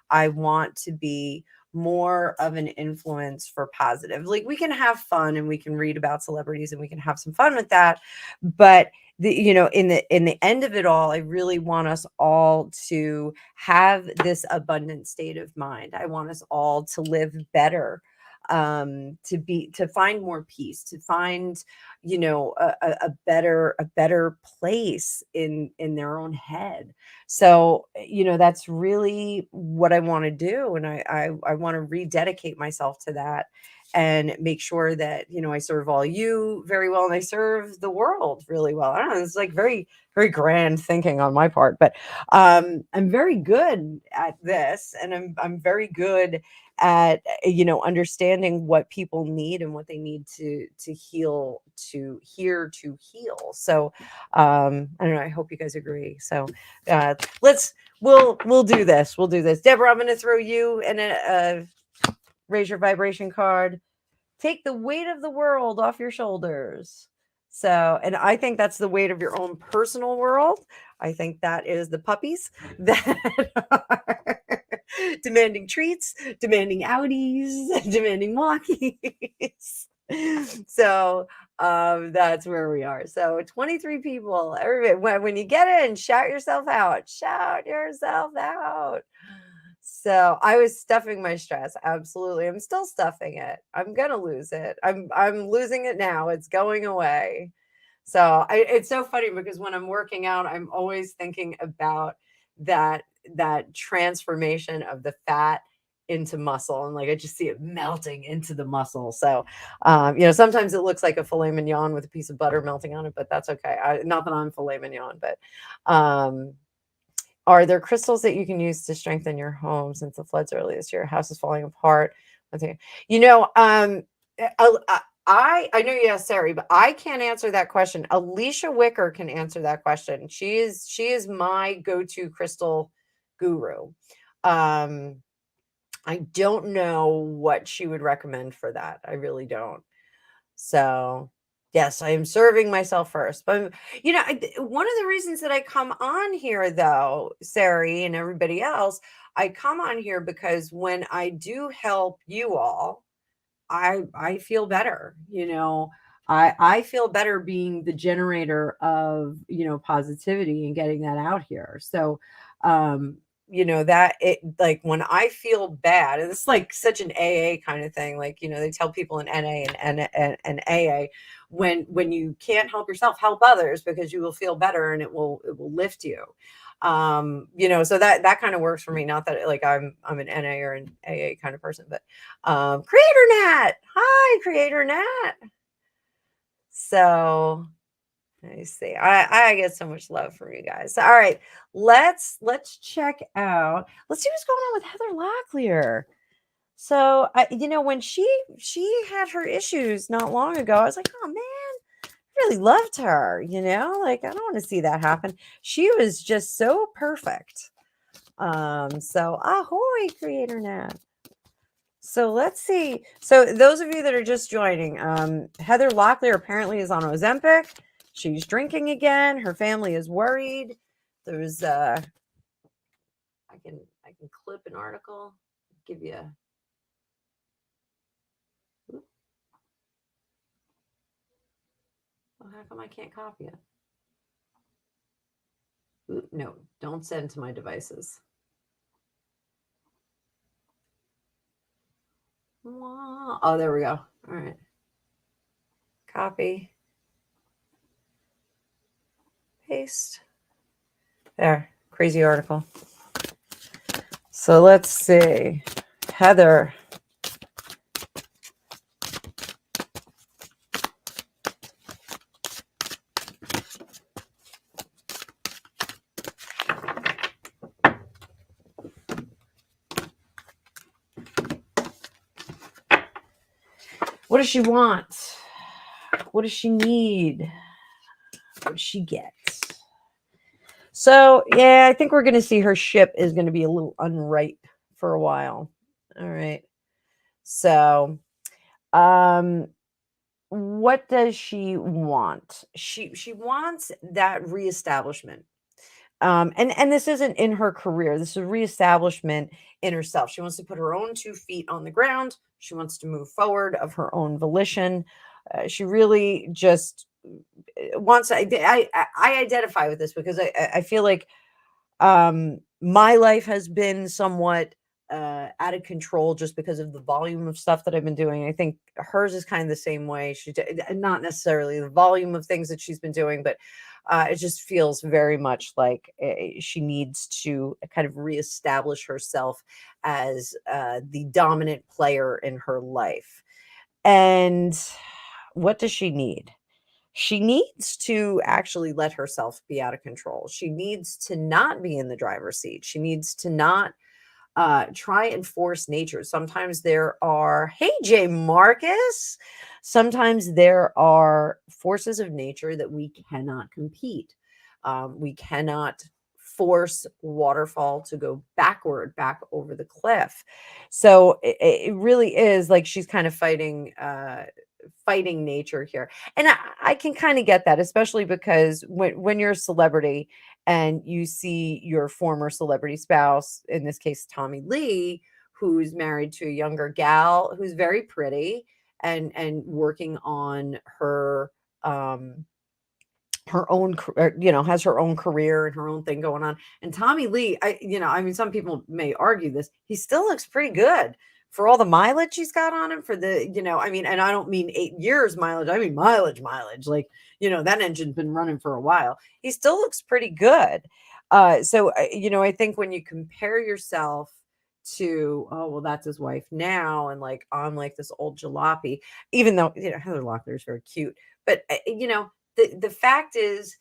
I want to be more of an influence for positive. Like, we can have fun and we can read about celebrities and we can have some fun with that, but in the end of it all, I really want us all to have this abundant state of mind. I want us all to live better, to find more peace, to find a better place in their own head. So that's really what I want to do, and I want to rededicate myself to that and make sure that I serve all you very well, and I serve the world really well. I don't know, it's like very, very grand thinking on my part, but I'm very good at this, and I'm very good at understanding what people need and what they need to heal, to heal. So I don't know, I hope you guys agree. So we'll do this. Deborah, I'm going to throw you in a raise your vibration card. Take the weight of the world off your shoulders. So, and I think that's the weight of your own personal world. I think that is the puppies that are demanding treats, demanding outies, demanding walkies. So that's where we are. So 23 people. Everybody, when you get in, shout yourself out. Shout yourself out. So I was stuffing my stress. Absolutely. I'm still stuffing it. I'm going to lose it. I'm losing it now. It's going away. So it's so funny because when I'm working out, I'm always thinking about that transformation of the fat into muscle, and like I just see it melting into the muscle. So sometimes it looks like a filet mignon with a piece of butter melting on it, but that's okay. Not that I'm filet mignon, but are there crystals that you can use to strengthen your home since the floods early this year? House is falling apart. I know you asked Sari, but I can't answer that question. Alicia Wicker can answer that question. She is my go-to crystal guru. I don't know what she would recommend for that. I really don't. So yes, I am serving myself first. But one of the reasons that I come on here, though, Sari and everybody else, I come on here because when I do help you all, I feel better. I feel better being the generator of positivity and getting that out here. So that it, like, when I feel bad, and it's like such an AA kind of thing, like they tell people in NA and AA, when you can't help yourself, help others, because you will feel better and it will lift you. So that kind of works for me. Not that like I'm an NA or an AA kind of person, but Creator Nat, hi Creator Nat. So let me see. I get so much love from you guys. So, all right, let's check out. Let's see what's going on with Heather Locklear. So when she had her issues not long ago, I was like, oh man, I really loved her. Like, I don't want to see that happen. She was just so perfect. So ahoy, Creator Nat. So let's see. So those of you that are just joining, Heather Locklear apparently is on Ozempic. She's drinking again. Her family is worried. There's I can clip an article, give you a how come I can't copy it? No, don't send to my devices. Oh, there we go. All right. Copy. Paste. There. Crazy article. So let's see. Heather. What does she want? What does she need? What does she get? So, yeah, I think we're going to see her ship is going to be a little unripe for a while. All right. So, what does she want? She wants that reestablishment. And this isn't in her career. This is reestablishment in herself. She wants to put her own 2 feet on the ground. She wants to move forward of her own volition. She really just wants. I identify with this because I feel like my life has been somewhat out of control just because of the volume of stuff that I've been doing. I think hers is kind of the same way. Not necessarily the volume of things that she's been doing, but it just feels very much like she needs to kind of reestablish herself as the dominant player in her life. And what does she need? She needs to actually let herself be out of control. She needs to not be in the driver's seat. She needs to not try and force nature. Sometimes there are, hey, Jay Marcus, sometimes there are forces of nature that we cannot compete. We cannot force waterfall to go back over the cliff. So it really is like she's kind of fighting nature here. And I can kind of get that, especially because when you're a celebrity and you see your former celebrity spouse, in this case, Tommy Lee, who's married to a younger gal who's very pretty and working on her own, has her own career and her own thing going on. And Tommy Lee, I mean, some people may argue this, he still looks pretty good for all the mileage he's got on him for the, I mean, and I don't mean 8 years mileage. I mean, mileage, like, that engine's been running for a while. He still looks pretty good. So, I think when you compare yourself to, oh, well, that's his wife now. And like, I'm like this old jalopy, even though, Heather Locklear is very cute, but the fact is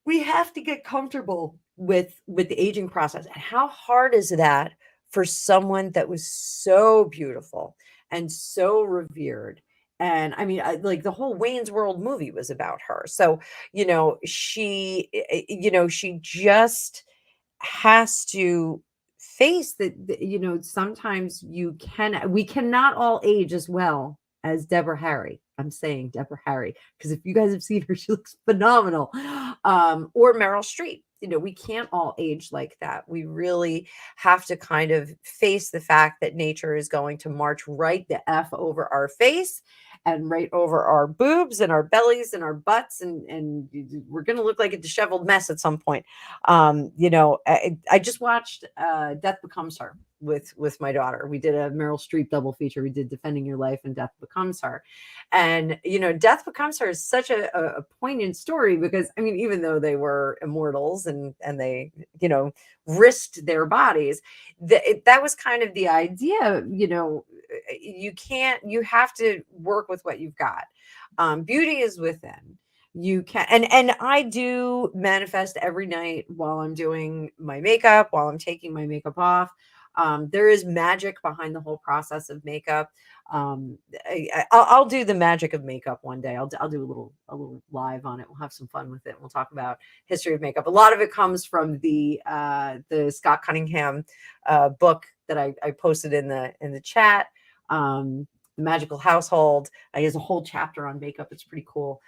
we have to get comfortable with the aging process. And how hard is that for someone that was so beautiful and so revered? And I mean, like the whole Wayne's World movie was about her. So, she just has to face that, sometimes we cannot all age as well as Deborah Harry. I'm saying Deborah Harry because if you guys have seen her, she looks phenomenal. Or Meryl Streep. We can't all age like that. We really have to kind of face the fact that nature is going to march right the F over our face and right over our boobs and our bellies and our butts. And we're going to look like a disheveled mess at some point. I just watched Death Becomes Her with my daughter. We did a Meryl Streep double feature. We did Defending Your Life and Death Becomes Her. And, Death Becomes Her is such a poignant story because, I mean, even though they were immortals and they, risked their bodies, that was kind of the idea, you have to work with what you've got. Beauty is within. You can, and I do manifest every night while I'm doing my makeup, while I'm taking my makeup off. There is magic behind the whole process of makeup. I'll do the magic of makeup one day. I'll do a little live on it. We'll have some fun with it. We'll talk about history of makeup. A lot of it comes from the Scott Cunningham book that I posted in the chat. The Magical Household. He has a whole chapter on makeup. It's pretty cool.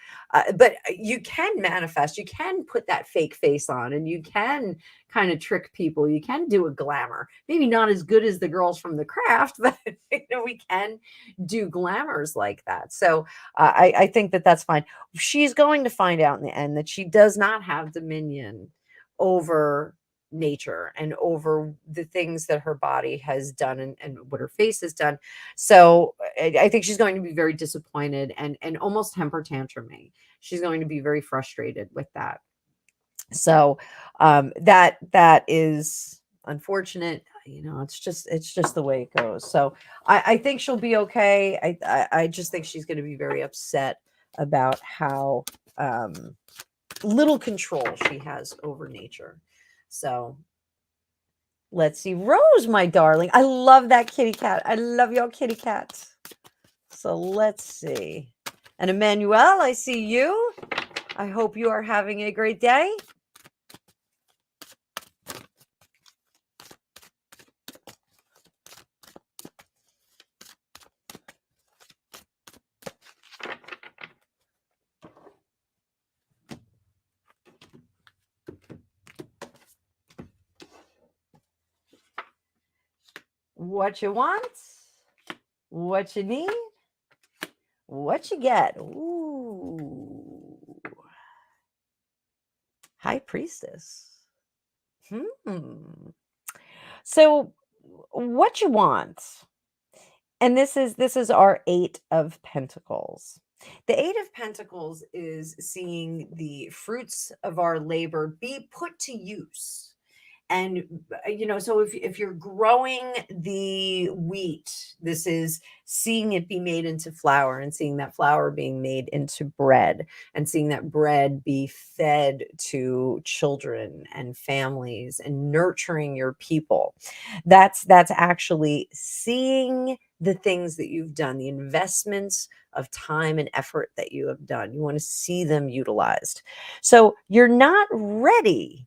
But you can manifest. You can put that fake face on, and you can kind of trick people. You can do a glamour. Maybe not as good as the girls from The Craft, but we can do glamours like that. So I think that that's fine. She's going to find out in the end that she does not have dominion over nature and over the things that her body has done and what her face has done. So I think she's going to be very disappointed and almost temper tantrumy. She's going to be very frustrated with that. So that is unfortunate. It's just the way it goes. So I think she'll be okay. I just think she's going to be very upset about how little control she has over nature. So let's see. Rose, my darling. I love that kitty cat. I love your kitty cat. So let's see. And Emmanuel, I see you. I hope you are having a great day. What you want, what you need, what you get. Ooh. High Priestess. So what you want, and this is our 8 of Pentacles. The 8 of Pentacles is seeing the fruits of our labor be put to use. And so if you're growing the wheat, this is seeing it be made into flour, and seeing that flour being made into bread, and seeing that bread be fed to children and families, and nurturing your people. That's actually seeing the things that you've done, the investments of time and effort that you have done. You want to see them utilized. So you're not ready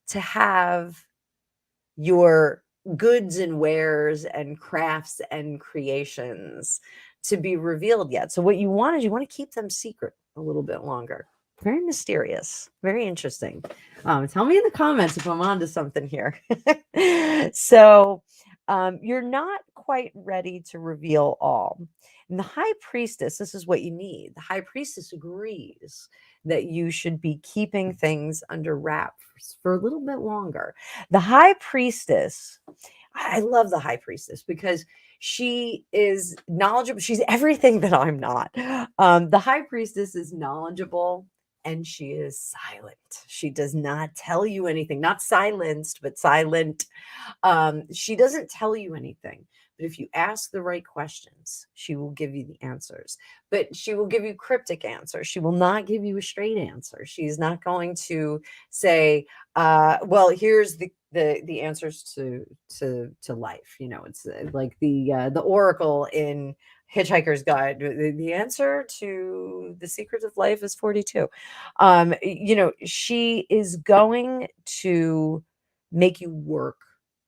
to have your goods and wares and crafts and creations to be revealed yet. So what you want is you want to keep them secret a little bit longer. Very mysterious, very interesting. Tell me in the comments if I'm onto something here. So you're not quite ready to reveal all. And the High Priestess, this is what you need. The High Priestess agrees that you should be keeping things under wraps for a little bit longer. The High Priestess, I love the High Priestess because she is knowledgeable. She's everything that I'm not. The High Priestess is knowledgeable and she is silent. She does not tell you anything, not silenced, but silent. She doesn't tell you anything. But if you ask the right questions, she will give you the answers. But she will give you cryptic answers. She will not give you a straight answer. She's not going to say, well, here's the answers to life. It's like the oracle in Hitchhiker's Guide. The answer to the secrets of life is 42. She is going to make you work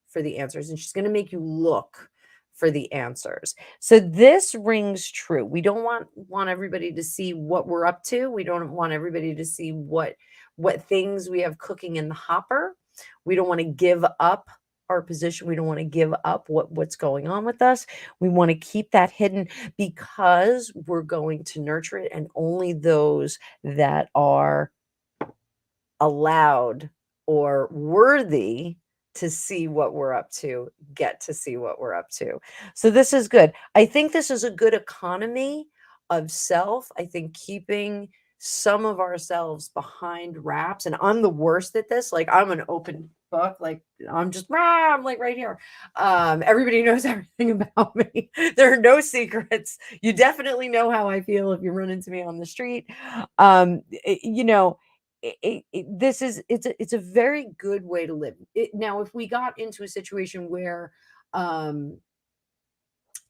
for the answers, and she's going to make you look for the answers. So this rings true. We don't want everybody to see what we're up to. We don't want everybody to see what things we have cooking in the hopper. We don't want to give up our position. We don't want to give up what's going on with us. We want to keep that hidden because we're going to nurture it, and only those that are allowed or worthy to see what we're up to get to see what we're up to. So this is good. I think this is a good economy of self. I think keeping some of ourselves behind wraps, and I'm the worst at this. Like, I'm an open book. Like, I'm like right here. Everybody knows everything about me. There are no secrets. You definitely know how I feel if you run into me on the street. It's a very good way to live. Now, if we got into a situation where I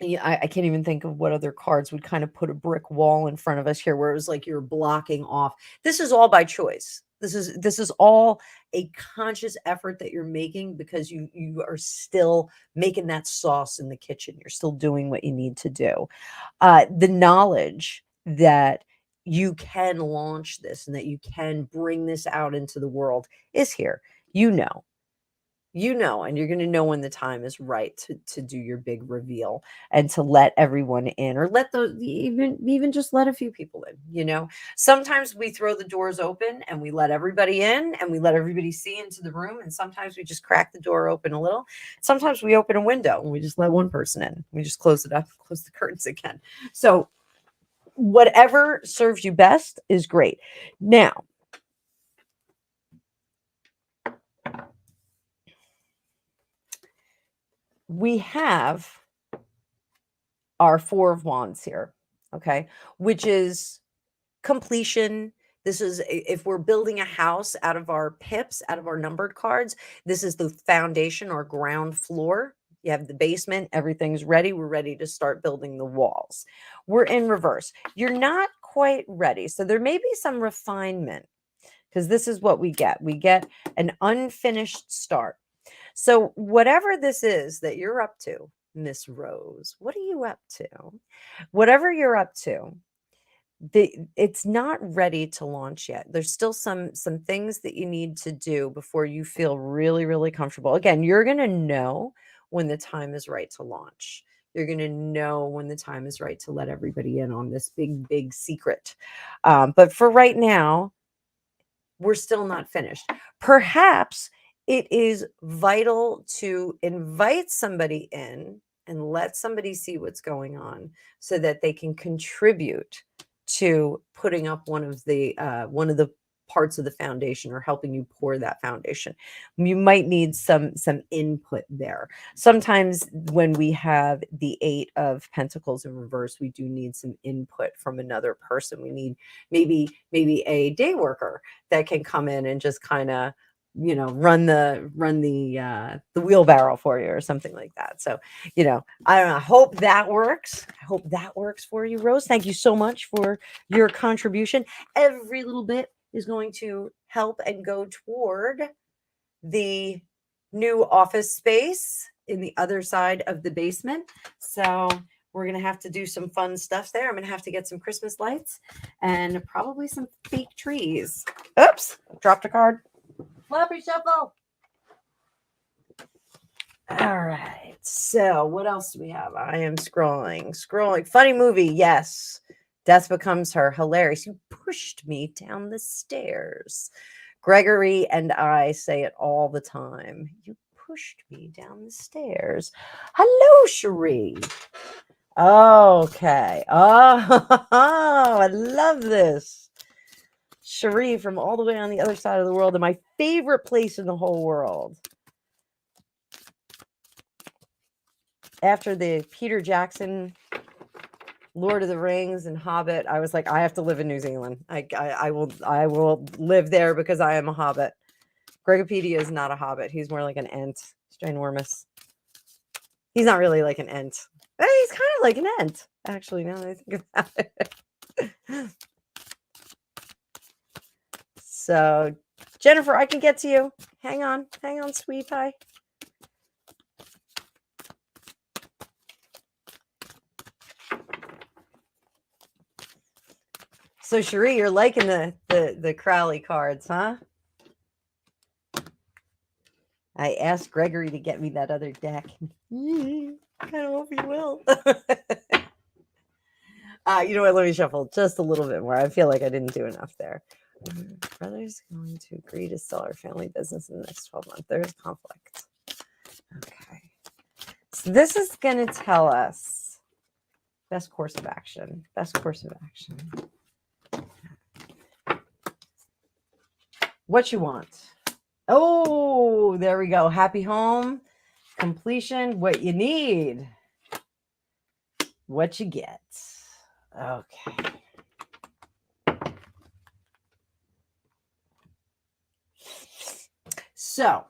can't even think of what other cards would kind of put a brick wall in front of us here, where it was like you're blocking off. This is all by choice. This is all a conscious effort that you're making because you are still making that sauce in the kitchen. You're still doing what you need to do. The knowledge that you can launch this and that you can bring this out into the world is here. And you're going to know when the time is right to do your big reveal and to let everyone in, or let those even just let a few people in. Sometimes we throw the doors open and we let everybody in and we let everybody see into the room. And sometimes we just crack the door open a little. Sometimes we open a window and we just let one person in. We just close it up, close the curtains again. So whatever serves you best is great. Now, we have our 4 of Wands here, okay, which is completion. This is, if we're building a house out of our pips, out of our numbered cards, this is the foundation or ground floor. You have the basement, everything's ready. We're ready to start building the walls. We're in reverse. You're not quite ready. So there may be some refinement because this is what we get. We get an unfinished start. So whatever this is that you're up to, Miss Rose, what are you up to? Whatever you're up to, it's not ready to launch yet. There's still some things that you need to do before you feel really, really comfortable. Again, you're going to know when the time is right to launch. You're going to know when the time is right to let everybody in on this big, big secret. But for right now, we're still not finished. Perhaps it is vital to invite somebody in and let somebody see what's going on so that they can contribute to putting up one of the parts of the foundation or helping you pour that foundation. You might need some input there. Sometimes when we have the 8 of Pentacles in reverse, we do need some input from another person. We need maybe a day worker that can come in and just kind of, run the wheelbarrow for you or something like that. So, I don't know. I hope that works. I hope that works for you, Rose. Thank you so much for your contribution. Every little bit is going to help and go toward the new office space in the other side of the basement. So we're going to have to do some fun stuff there. I'm going to have to get some Christmas lights and probably some fake trees. Oops, dropped a card. Floppy shuffle. All right. So what else do we have? I am scrolling. Funny movie. Yes. Death Becomes Her. Hilarious. You pushed me down the stairs. Gregory and I say it all the time. You pushed me down the stairs. Hello, Cherie. Okay. Oh, I love this. Cherie from all the way on the other side of the world in my favorite place in the whole world. After the Peter Jackson, Lord of the Rings and Hobbit, I was like, I have to live in New Zealand. I will live there because I am a Hobbit. Gregopedia is not a Hobbit. He's more like an Ent. He's ginormous. He's not really like an Ent. He's kind of like an Ent, actually, now that I think about it. So, Jennifer, I can get to you. Hang on, sweet pie. So, Cherie, you're liking the Crowley cards, huh? I asked Gregory to get me that other deck. I don't know if he will. You know what? Let me shuffle just a little bit more. I feel like I didn't do enough there. Brother's going to agree to sell our family business in the next 12 months. There's conflict. Okay. So this is going to tell us best course of action. What you want. Oh, there we go. Happy home. Completion. What you need. What you get. Okay. So,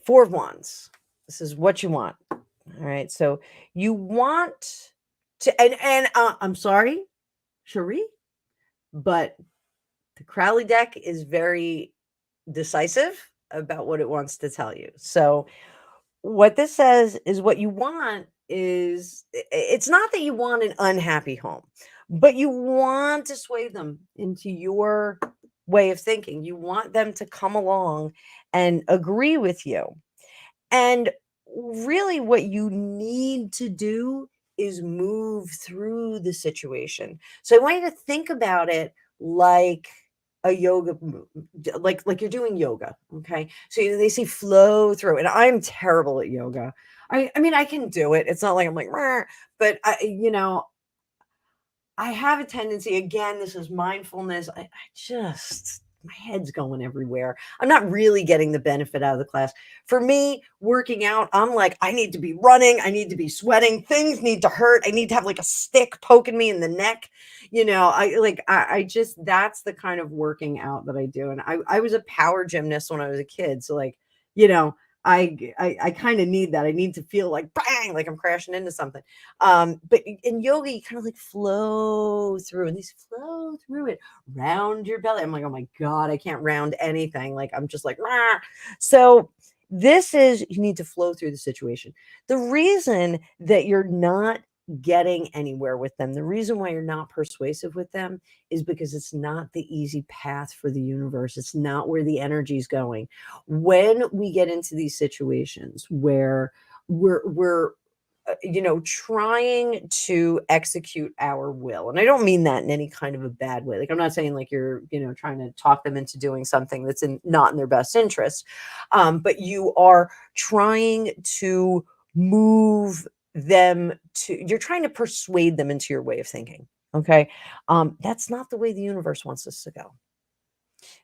4 of Wands. This is what you want. All right. So you want to, and I'm sorry, Cherie, but the Crowley deck is very decisive about what it wants to tell you. So what this says is what you want is, it's not that you want an unhappy home, but you want to sway them into your way of thinking. You want them to come along and agree with you. And really what you need to do is move through the situation. So I want you to think about it like a yoga, like you're doing yoga. Okay. So they say flow through, and I'm terrible at yoga. I mean, I can do it. It's not like I'm like, but I have a tendency, again, this is mindfulness. I just, my head's going everywhere. I'm not really getting the benefit out of the class. For me, working out, I'm like, I need to be running. I need to be sweating. Things need to hurt. I need to have like a stick poking me in the neck. I just, that's the kind of working out that I do. And I was a power gymnast when I was a kid. So I kind of need that. I need to feel like bang, like I'm crashing into something. But in yoga, you kind of like flow through, and these flow through it, round your belly. I'm like, oh my God, I can't round anything. Like I'm just like, rah. So this is, you need to flow through the situation. The reason that you're not getting anywhere with them, the reason why you're not persuasive with them is because it's not the easy path for the universe. It's not where the energy is going. When we get into these situations where we're trying to execute our will, and I don't mean that in any kind of a bad way. Like I'm not saying like you're trying to talk them into doing something that's not in their best interest, but you are trying to move them to, you're trying to persuade them into your way of thinking. Okay. That's not the way the universe wants us to go.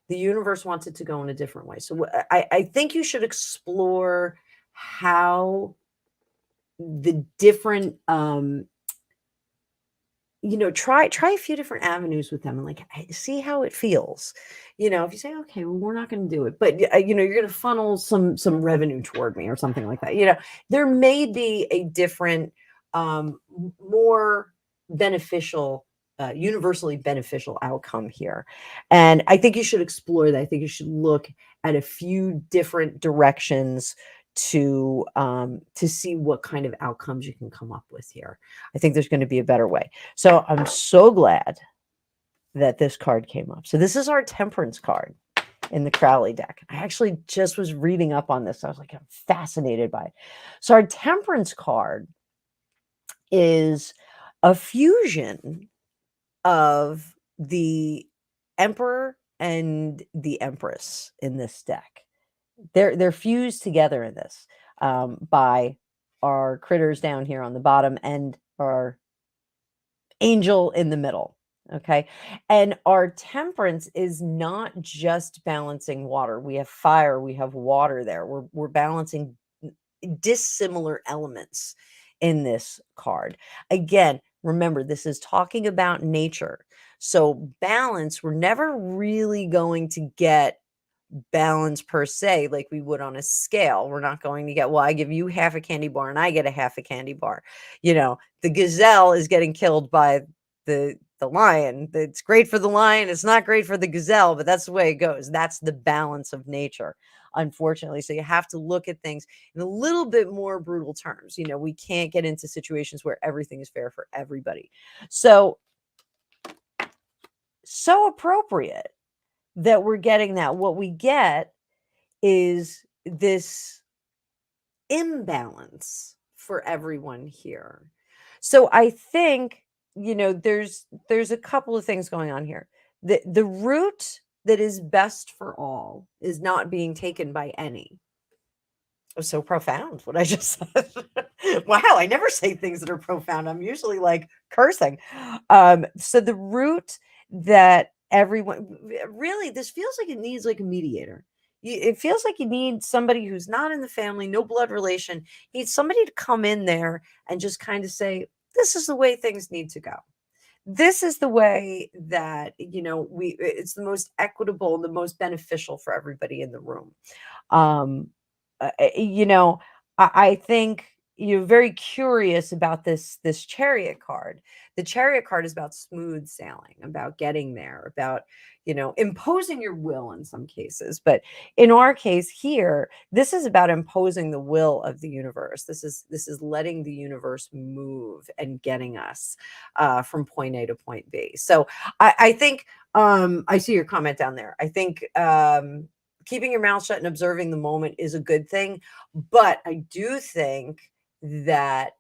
The universe wants it to go in a different way. So I think you should explore how the different try a few different avenues with them and like see how it feels. If you say, okay, well, we're not going to do it, but you're going to funnel some revenue toward me or something like that. There may be a different more beneficial, universally beneficial outcome here, and I think you should explore that. I think you should look at a few different directions to see what kind of outcomes you can come up with here. I think there's going to be a better way. So I'm so glad that this card came up. So this is our Temperance card in the Crowley deck. I actually just was reading up on this. I was like, I'm fascinated by it. So our Temperance card is a fusion of the Emperor and the Empress in this deck. They're fused together in this by our critters down here on the bottom and our angel in the middle. Okay. And our Temperance is not just balancing water. We have fire, we have water there. We're balancing dissimilar elements in this card. Again, remember, this is talking about nature. So balance, we're never really going to get balance per se like we would on a scale. We're not going to get, well, I give you half a candy bar and I get a half a candy bar. The gazelle is getting killed by the lion. It's great for the lion, it's not great for the gazelle, but that's the way it goes. That's the balance of nature, unfortunately. So you have to look at things in a little bit more brutal terms. We can't get into situations where everything is fair for everybody. So appropriate that we're getting that. What we get is this imbalance for everyone here. So I think, there's a couple of things going on here. The route that is best for all is not being taken by any. It was so profound what I just said. Wow, I never say things that are profound. I'm usually like cursing. So the route that everyone, really, this feels like it needs like a mediator. It feels like you need somebody who's not in the family, no blood relation. You need somebody to come in there and just kind of say, this is the way things need to go. This is the way that, it's the most equitable and the most beneficial for everybody in the room. Um, I think you're very curious about this Chariot card. The Chariot card is about smooth sailing, about getting there, about imposing your will in some cases. But in our case here, this is about imposing the will of the universe. This is letting the universe move and getting us from point A to point B. So I think I see your comment down there. I think keeping your mouth shut and observing the moment is a good thing. But I do think that,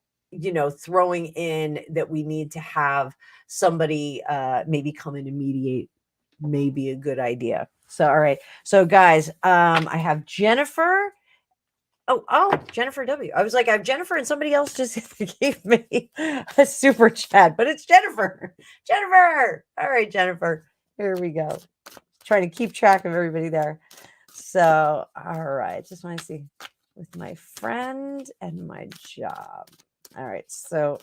throwing in that we need to have somebody maybe come in and mediate may be a good idea. So, all right. So guys, I have Jennifer. Oh, Jennifer W. I was like, I have Jennifer and somebody else just gave me a super chat, but it's Jennifer. Jennifer. All right, Jennifer. Here we go. Trying to keep track of everybody there. So, all right, just want to see with my friend and my job. All right, so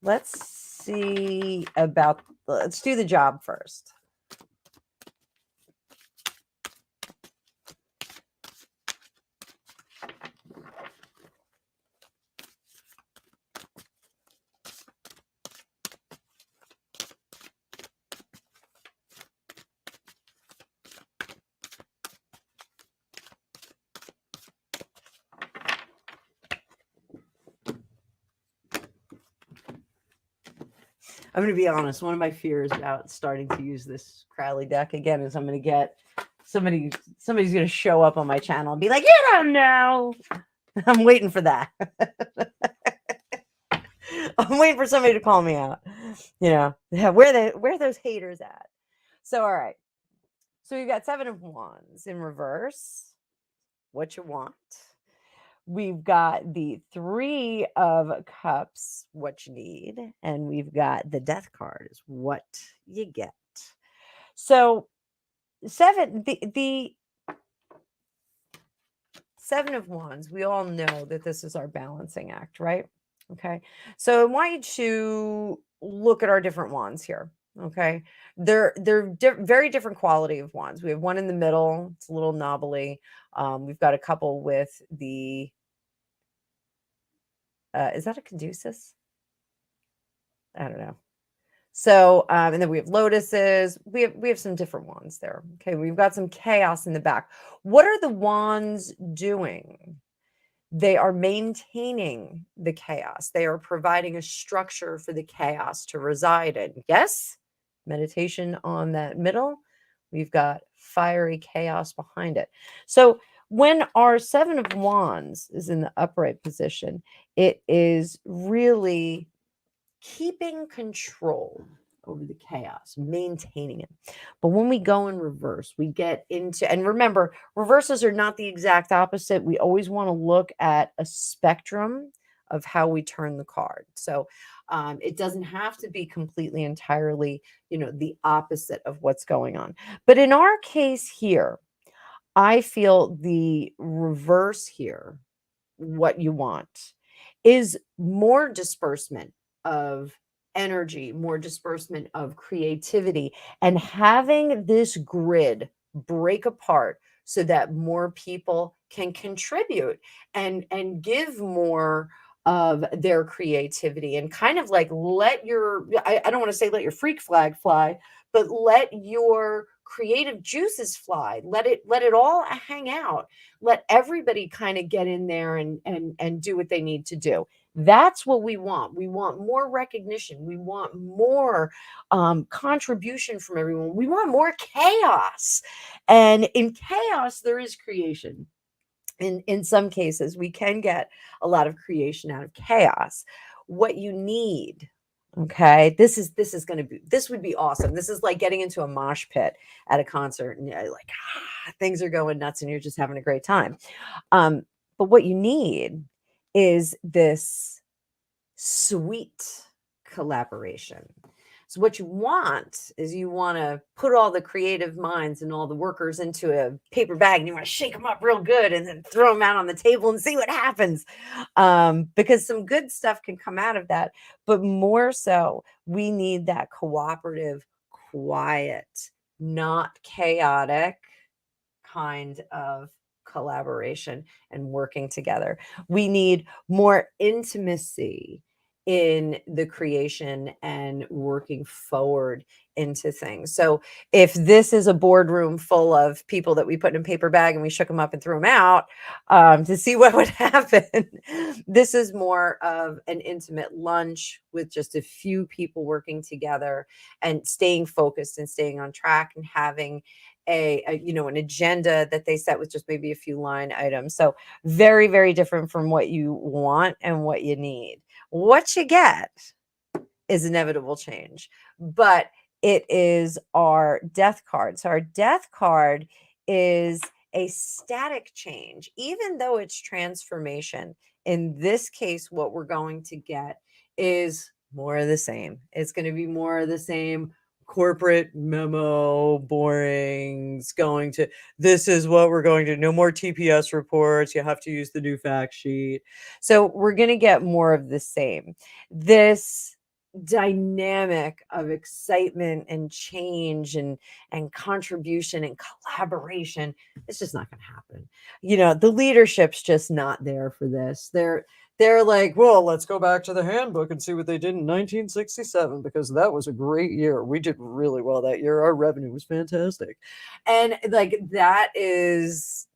let's see about, let's do the job first. I'm going to be honest. One of my fears about starting to use this Crowley deck again is I'm going to get somebody's going to show up on my channel and be like, you don't know. I'm waiting for that. I'm waiting for somebody to call me out. Yeah, where are those haters at? So, all right. So we've got 7 of Wands in reverse. What you want. We've got the 3 of Cups, what you need. And we've got the Death card is what you get. So the 7 of Wands, we all know that this is our balancing act, right? Okay. So I want you to look at our different wands here. Okay. They're very different quality of wands. We have one in the middle. It's a little knobbly. We've got a couple with the, is that a caduceus? I don't know. So, and then we have lotuses. We have some different wands there. Okay. We've got some chaos in the back. What are the wands doing? They are maintaining the chaos. They are providing a structure for the chaos to reside in. Yes, meditation on that middle. We've got fiery chaos behind it. So when our 7 of Wands is in the upright position, it is really keeping control over the chaos, maintaining it. But when we go in reverse, we get into, and remember, reverses are not the exact opposite. We always want to look at a spectrum of how we turn the card. So it doesn't have to be completely entirely, the opposite of what's going on. But in our case here, I feel the reverse here, what you want, is more disbursement of energy, more disbursement of creativity, and having this grid break apart so that more people can contribute and give more of their creativity, and kind of like let your, I don't want to say let your freak flag fly, but let your creative juices fly. Let it all hang out. Let everybody kind of get in there and do what they need to do. That's what we want. We want more recognition. We want more contribution from everyone. We want more chaos. And in chaos, there is creation. In some cases, we can get a lot of creation out of chaos. What you need, okay, this would be awesome. This is like getting into a mosh pit at a concert, and like things are going nuts and you're just having a great time. But what you need is this sweet collaboration. So what you want is you want to put all the creative minds and all the workers into a paper bag, and you want to shake them up real good and then throw them out on the table and see what happens. Because some good stuff can come out of that. But more so, we need that cooperative, quiet, not chaotic kind of collaboration and working together. We need more intimacy in the creation and working forward into things. So if this is a boardroom full of people that we put in a paper bag and we shook them up and threw them out to see what would happen, this is more of an intimate lunch with just a few people working together and staying focused and staying on track and having an agenda that they set with just maybe a few line items. So very, very different from what you want and what you need. What you get is inevitable change, but it is our death card. So our death card is a static change, even though it's transformation. In this case, what we're going to get is more of the same. It's going to be more of the same. Corporate memo, boring, going to, this is what we're going to, no more TPS reports. You have to use the new fact sheet. So we're going to get more of the same. This dynamic of excitement and change and contribution and collaboration, it's just not going to happen. The leadership's just not there for this. They're like, well, let's go back to the handbook and see what they did in 1967, because that was a great year. We did really well that year. Our revenue was fantastic. And like, that is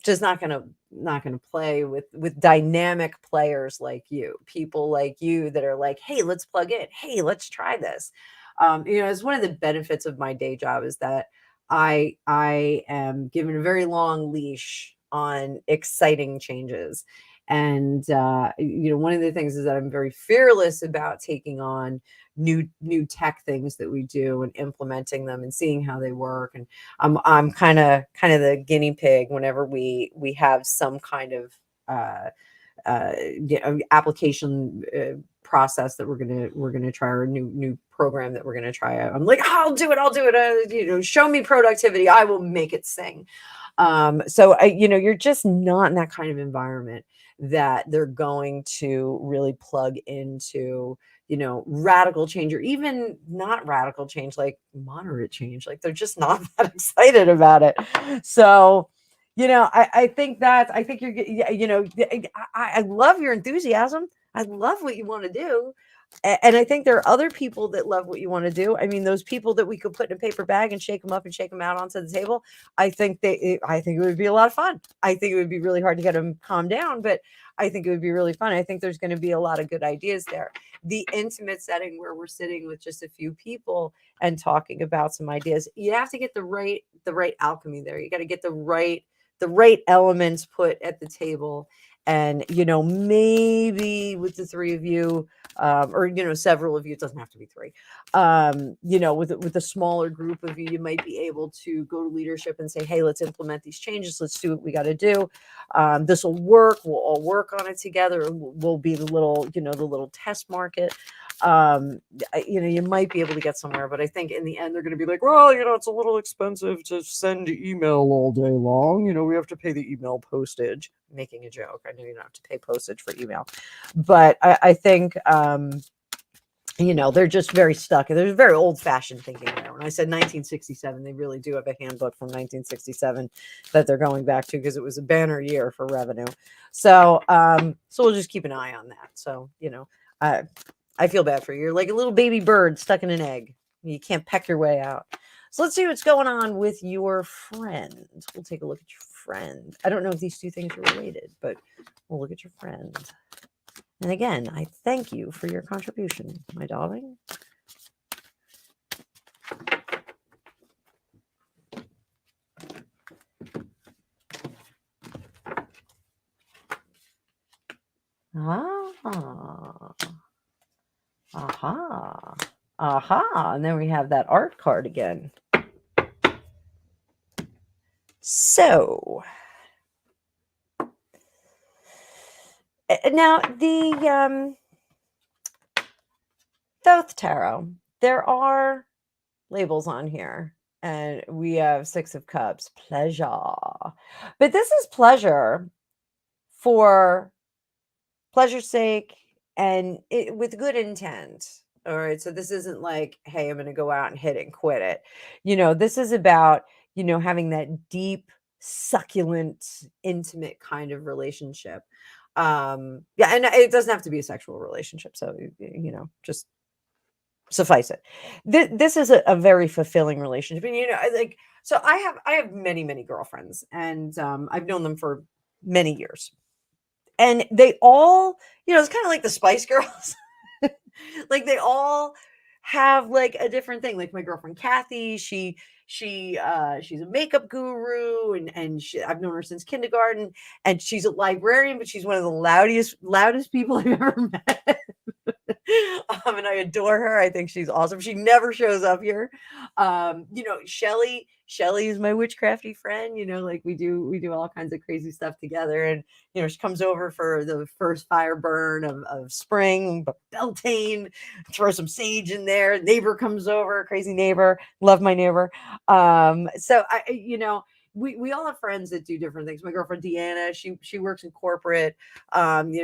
just not going to not going to play with dynamic players like you, people like you that are like, hey, let's plug in, hey, let's try this. It's one of the benefits of my day job is that I am given a very long leash on exciting changes. And one of the things is that I'm very fearless about taking on new tech things that we do and implementing them and seeing how they work. And I'm kind of the guinea pig whenever we have some kind of uh, application process that we're gonna try, or a new program that we're gonna try out. I'm like, I'll do it. Show me productivity, I will make it sing. So you're just not in that kind of environment that they're going to really plug into radical change, or even not radical change, like moderate change. Like they're just not that excited about it. So I think you're, I love your enthusiasm. I love what you want to do. And I think there are other people that love what you want to do. I mean, those people that we could put in a paper bag and shake them up and shake them out onto the table. I think it would be a lot of fun. I think it would be really hard to get them calmed down, but I think it would be really fun. I think there's going to be a lot of good ideas there. The intimate setting where we're sitting with just a few people and talking about some ideas, you have to get the right alchemy there. You got to get the right elements put at the table. And maybe with the three of you, or several of you, it doesn't have to be three, with a smaller group of you, you might be able to go to leadership and say, hey, let's implement these changes, let's do what we got to do. This will work, we'll all work on it together. We'll be the little test market. You might be able to get somewhere, but I think in the end they're going to be like, well, it's a little expensive to send email all day long. We have to pay the email postage. Making a joke. I know you don't have to pay postage for email, but I think they're just very stuck. There's very old-fashioned thinking there. When I said 1967, they really do have a handbook from 1967 that they're going back to, because it was a banner year for revenue. So we'll just keep an eye on that. So I feel bad for you. You're like a little baby bird stuck in an egg. You can't peck your way out. So let's see what's going on with your friend. We'll take a look at your friend. I don't know if these two things are related, but we'll look at your friend. And again, I thank you for your contribution, my darling. Aha. And then we have that art card again. So now the Thoth Tarot, there are labels on here, and we have Six of Cups, pleasure. But this is pleasure for pleasure's sake and with good intent. All right. So this isn't like, hey, I'm going to go out and hit it and quit it. This is about, having that deep, succulent, intimate kind of relationship. And it doesn't have to be a sexual relationship. So, just suffice it. This is a very fulfilling relationship. And, so I have many, many girlfriends, and I've known them for many years. And they all, it's kind of like the Spice Girls. Like they all have like a different thing. Like my girlfriend Kathy, she's a makeup guru, and I've known her since kindergarten, and she's a librarian, but she's one of the loudest people I've ever met. And I adore her. I think she's awesome. She never shows up here. Shelly is my witchcrafty friend. Like we do all kinds of crazy stuff together. And she comes over for the first fire burn of spring, Beltane, throw some sage in there. Neighbor comes over, crazy neighbor. Love my neighbor. So we all have friends that do different things. My girlfriend Deanna, she works in corporate.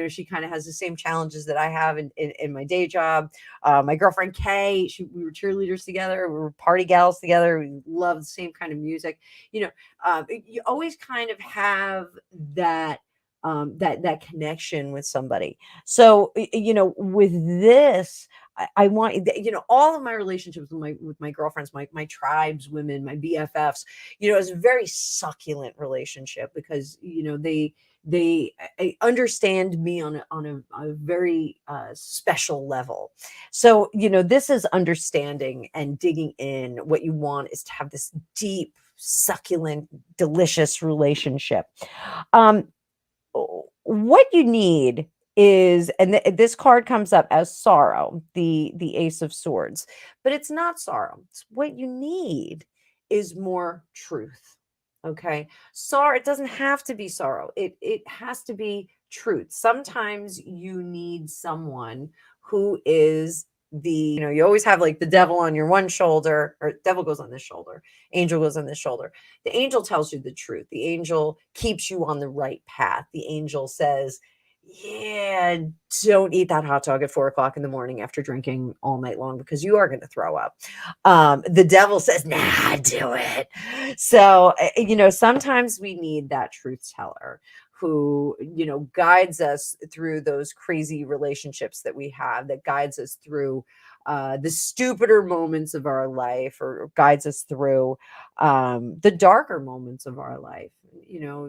She kind of has the same challenges that I have in my day job. My girlfriend Kay, we were cheerleaders together. We were party gals together. We love the same kind of music. You always kind of have that that connection with somebody. So with this, I want all of my relationships with my girlfriends, my tribes women, my BFFs, it's a very succulent relationship, because they understand me on a very special level. So, this is understanding and digging in. What you want is to have this deep, succulent, delicious relationship. Um, what you need is, and this card comes up as sorrow, the Ace of Swords, but it's not sorrow. What you need is more truth. Okay, sorrow, it doesn't have to be sorrow. It has to be truth. Sometimes you need someone who is you always have like the devil on your one shoulder, or devil goes on this shoulder, angel goes on this shoulder. The angel tells you the truth. The angel keeps you on the right path. The angel says, yeah, don't eat that hot dog at 4 o'clock in the morning after drinking all night long, because you are going to throw up. The devil says, nah, do it. So, sometimes we need that truth teller who, guides us through those crazy relationships that we have, that guides us through the stupider moments of our life, or guides us through the darker moments of our life.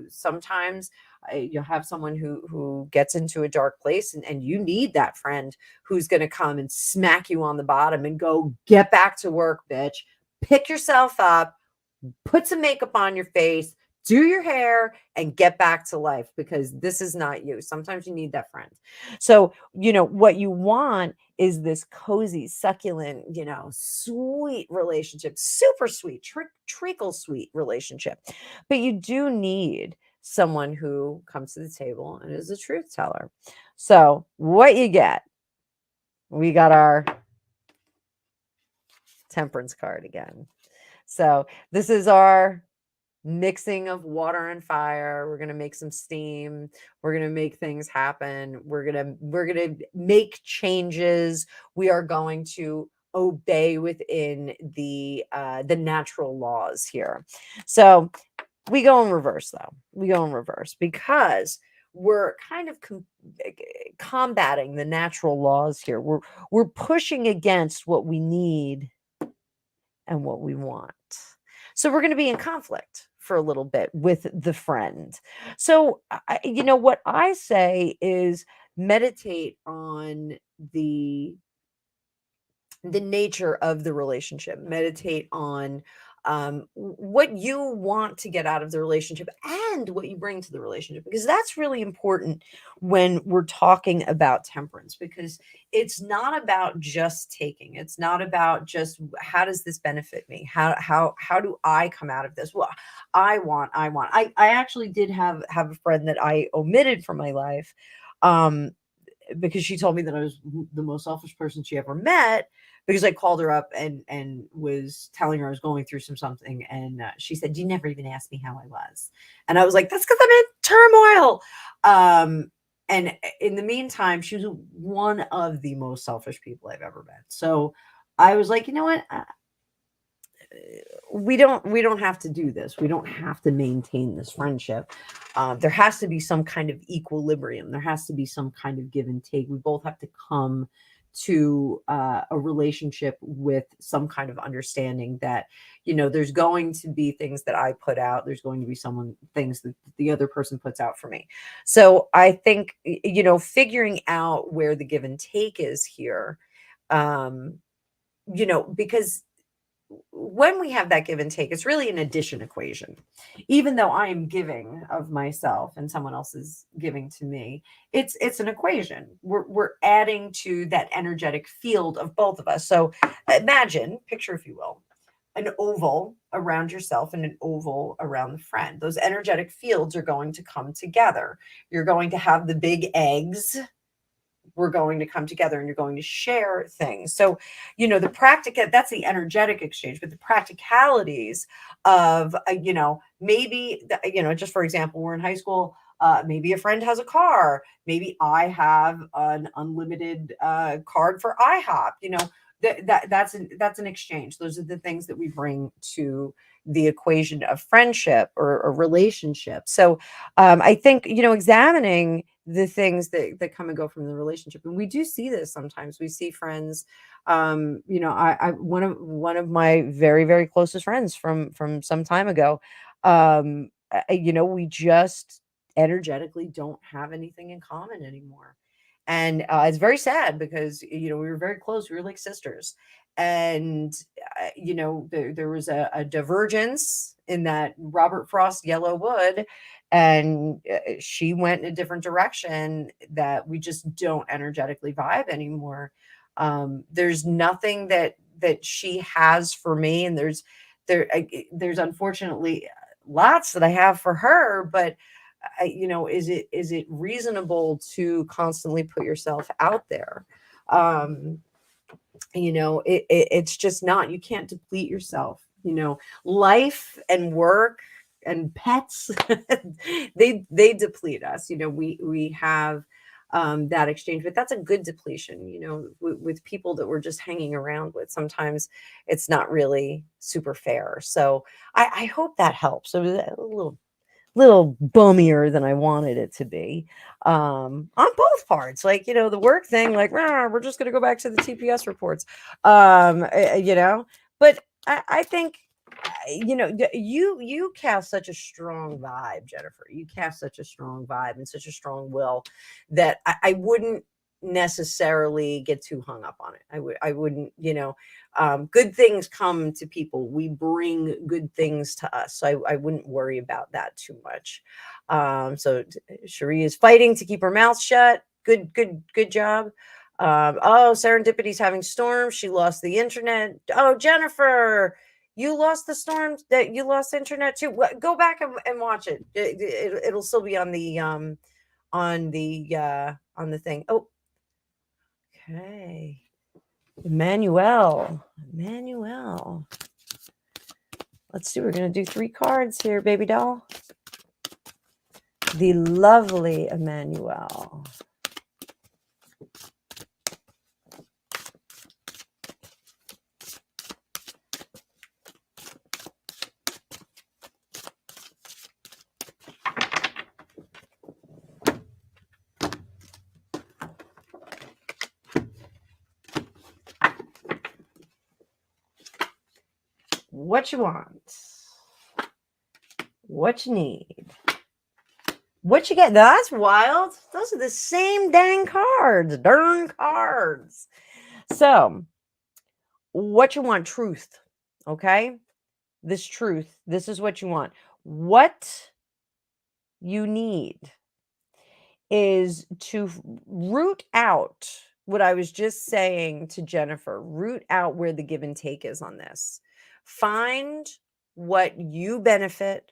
Sometimes you'll have someone who gets into a dark place, and you need that friend who's going to come and smack you on the bottom and go, get back to work, bitch. Pick yourself up, put some makeup on your face, do your hair, and get back to life, because this is not you. Sometimes you need that friend. So, what you want is this cozy, succulent, sweet relationship, super sweet, treacle sweet relationship. But you do need someone who comes to the table and is a truth teller. So, what you get, we got our Temperance card again. So, this is our mixing of water and fire. We're going to make some steam. We're going to make things happen. We're going to make changes. We are going to obey within the natural laws here. So we go in reverse, though. We go in reverse because we're kind of combating the natural laws here. We're pushing against what we need and what we want. So we're going to be in conflict for a little bit with the friend. So, what I say is meditate on the nature of the relationship. Meditate on what you want to get out of the relationship and what you bring to the relationship, because that's really important when we're talking about temperance, because it's not about just taking. It's not about just, how does this benefit me? How do I come out of this? Well, I actually did have a friend that I omitted from my life, because she told me that I was the most selfish person she ever met, because I called her up and was telling her I was going through something, and she said, "You never even asked me how I was," and I was like, "That's because I'm in turmoil." And in the meantime, she was one of the most selfish people I've ever met. So I was like, you know what? We don't have to do this. We don't have to maintain this friendship. There has to be some kind of equilibrium. There has to be some kind of give and take. We both have to come to a relationship with some kind of understanding that, there's going to be things that I put out. There's going to be things that the other person puts out for me. So I think, figuring out where the give and take is here, because when we have that give and take, it's really an addition equation. Even though I am giving of myself and someone else is giving to me, it's an equation. We're adding to that energetic field of both of us. So imagine, picture, if you will, an oval around yourself and an oval around the friend. Those energetic fields are going to come together. You're going to have the big eggs. We're going to come together and you're going to share things. So, that's the energetic exchange, but the practicalities of, maybe, just for example, we're in high school. Maybe a friend has a car. Maybe I have an unlimited card for IHOP. That's an exchange. Those are the things that we bring to the equation of friendship or relationship. So I think, examining the things that come and go from the relationship. And we do see this sometimes. We see friends, I one of my very, very closest friends from some time ago, we just energetically don't have anything in common anymore. And it's very sad because, we were very close. We were like sisters. And, there was a divergence in that Robert Frost Yellow Wood, and she went in a different direction that we just don't energetically vibe anymore. There's nothing that she has for me, and there's unfortunately lots that I have for her, but is it reasonable to constantly put yourself out there? It's just not. You can't deplete yourself. Life and work and pets, they deplete us. We have that exchange, but that's a good depletion. With people that we're just hanging around with, sometimes it's not really super fair. So I hope that helps. It was a little bummier than I wanted it to be, on both parts. Like, the work thing, like, "Rah, we're just going to go back to the TPS reports." But I think, you cast such a strong vibe, Jennifer. You cast such a strong vibe and such a strong will that I wouldn't necessarily get too hung up on it. I wouldn't, good things come to people. We bring good things to us. So I wouldn't worry about that too much. So Cherie is fighting to keep her mouth shut. Good job. Oh, Serendipity's having storms. She lost the internet. Oh, Jennifer, you lost the storm. That you lost internet too. Go back and watch it. It'll still be on the thing. Oh, okay. Emmanuel. Let's see. We're going to do 3 cards here, baby doll. The lovely Emmanuel. What you want, what you need, what you get. That's wild. Those are the same dang cards. Darn cards. So, what you want, truth. Okay? This truth. This is what you want. What you need is to root out what I was just saying to Jennifer. Root out where the give and take is on this. Find what you benefit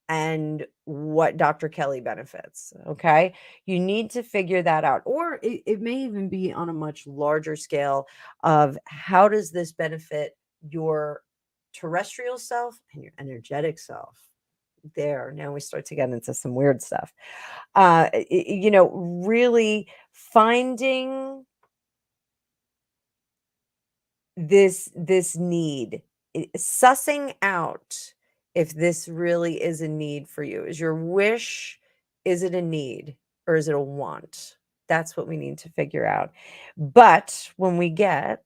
and what Dr. Kelly benefits. Okay. You need to figure that out. Or it may even be on a much larger scale of how does this benefit your terrestrial self and your energetic self. There, now we start to get into some weird stuff. Really finding this need, sussing out if this really is a need for you. Is your wish, is it a need or is it a want? That's what we need to figure out. But when we get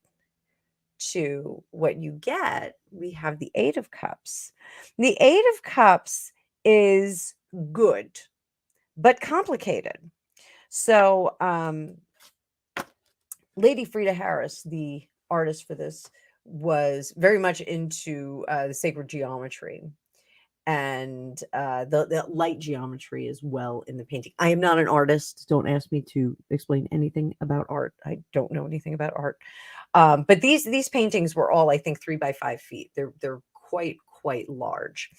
to what you get, we have the 8 of Cups. The 8 of Cups is good, but complicated. So, Lady Frida Harris, the artist for this, was very much into the sacred geometry and the light geometry as well in the painting. I am not an artist. Don't ask me to explain anything about art. I don't know anything about art. But these paintings were all, I think, 3 by 5 feet. They're quite large.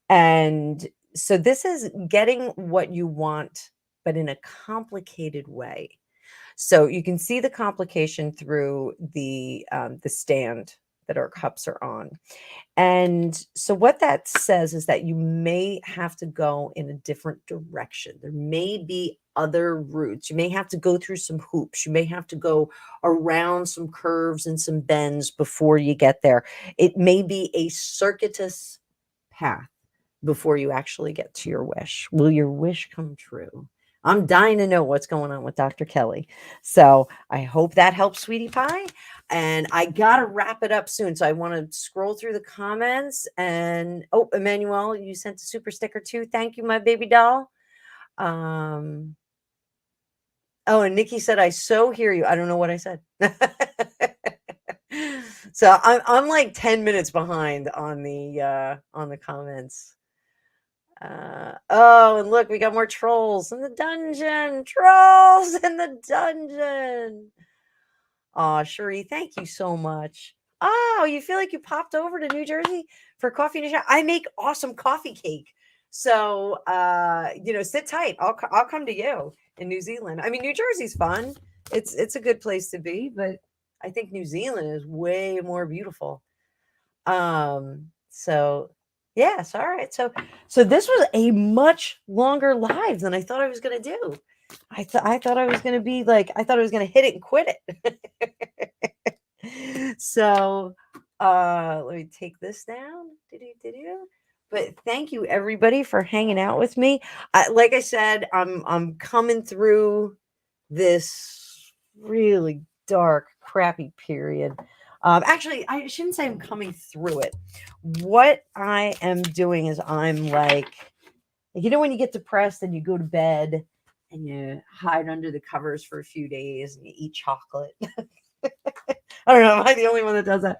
And so this is getting what you want, but in a complicated way. So you can see the complication through the stand that our cups are on. And so what that says is that you may have to go in a different direction. There may be other routes. You may have to go through some hoops. You may have to go around some curves and some bends before you get there. It may be a circuitous path before you actually get to your wish. Will your wish come true? I'm dying to know what's going on with Dr. Kelly. So I hope that helps, Sweetie Pie. And I got to wrap it up soon. So I want to scroll through the comments. And, oh, Emmanuel, you sent a super sticker too. Thank you, my baby doll. Oh, and Nikki said, I so hear you. I don't know what I said. So I'm like 10 minutes behind on the comments. Oh, and look, we got more trolls in the dungeon. Trolls in the dungeon. Aw, Cherie, thank you so much. Oh, you feel like you popped over to New Jersey for coffee and a chat? I make awesome coffee cake. So, sit tight. I'll come to you in New Zealand. I mean, New Jersey's fun. It's a good place to be, but I think New Zealand is way more beautiful. So yes, all right. So this was a much longer live than I thought I was gonna do. I thought I was gonna be like, I thought I was gonna hit it and quit it. So let me take this down. But thank you everybody for hanging out with me. Like I said, I'm coming through this really dark, crappy period. Actually, I shouldn't say I'm coming through it. What I am doing is I'm like, when you get depressed and you go to bed and you hide under the covers for a few days and you eat chocolate. I don't know. Am I the only one that does that?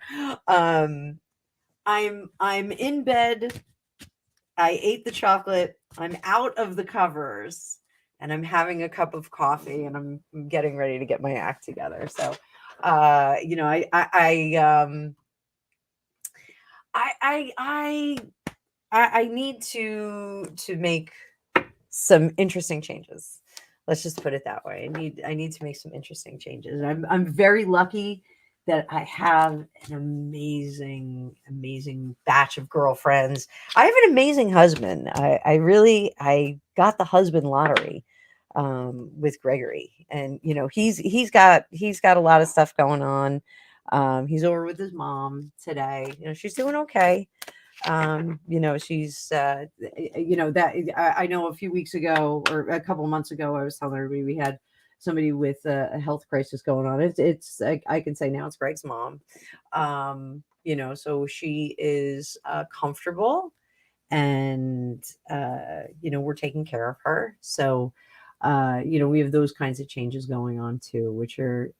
I'm in bed. I ate the chocolate. I'm out of the covers, and I'm having a cup of coffee, and I'm getting ready to get my act together. So, I need to make some interesting changes. Let's just put it that way. I need to make some interesting changes. I'm very lucky that I have an amazing batch of girlfriends. I have an amazing husband. I got the husband lottery with Gregory, and he's got a lot of stuff going on. He's over with his mom today. She's doing okay. She's that I know a few weeks ago or a couple of months ago, I was telling everybody we had somebody with a health crisis going on. It's I can say now it's Greg's mom. So she is comfortable, and we're taking care of her. So we have those kinds of changes going on too, which are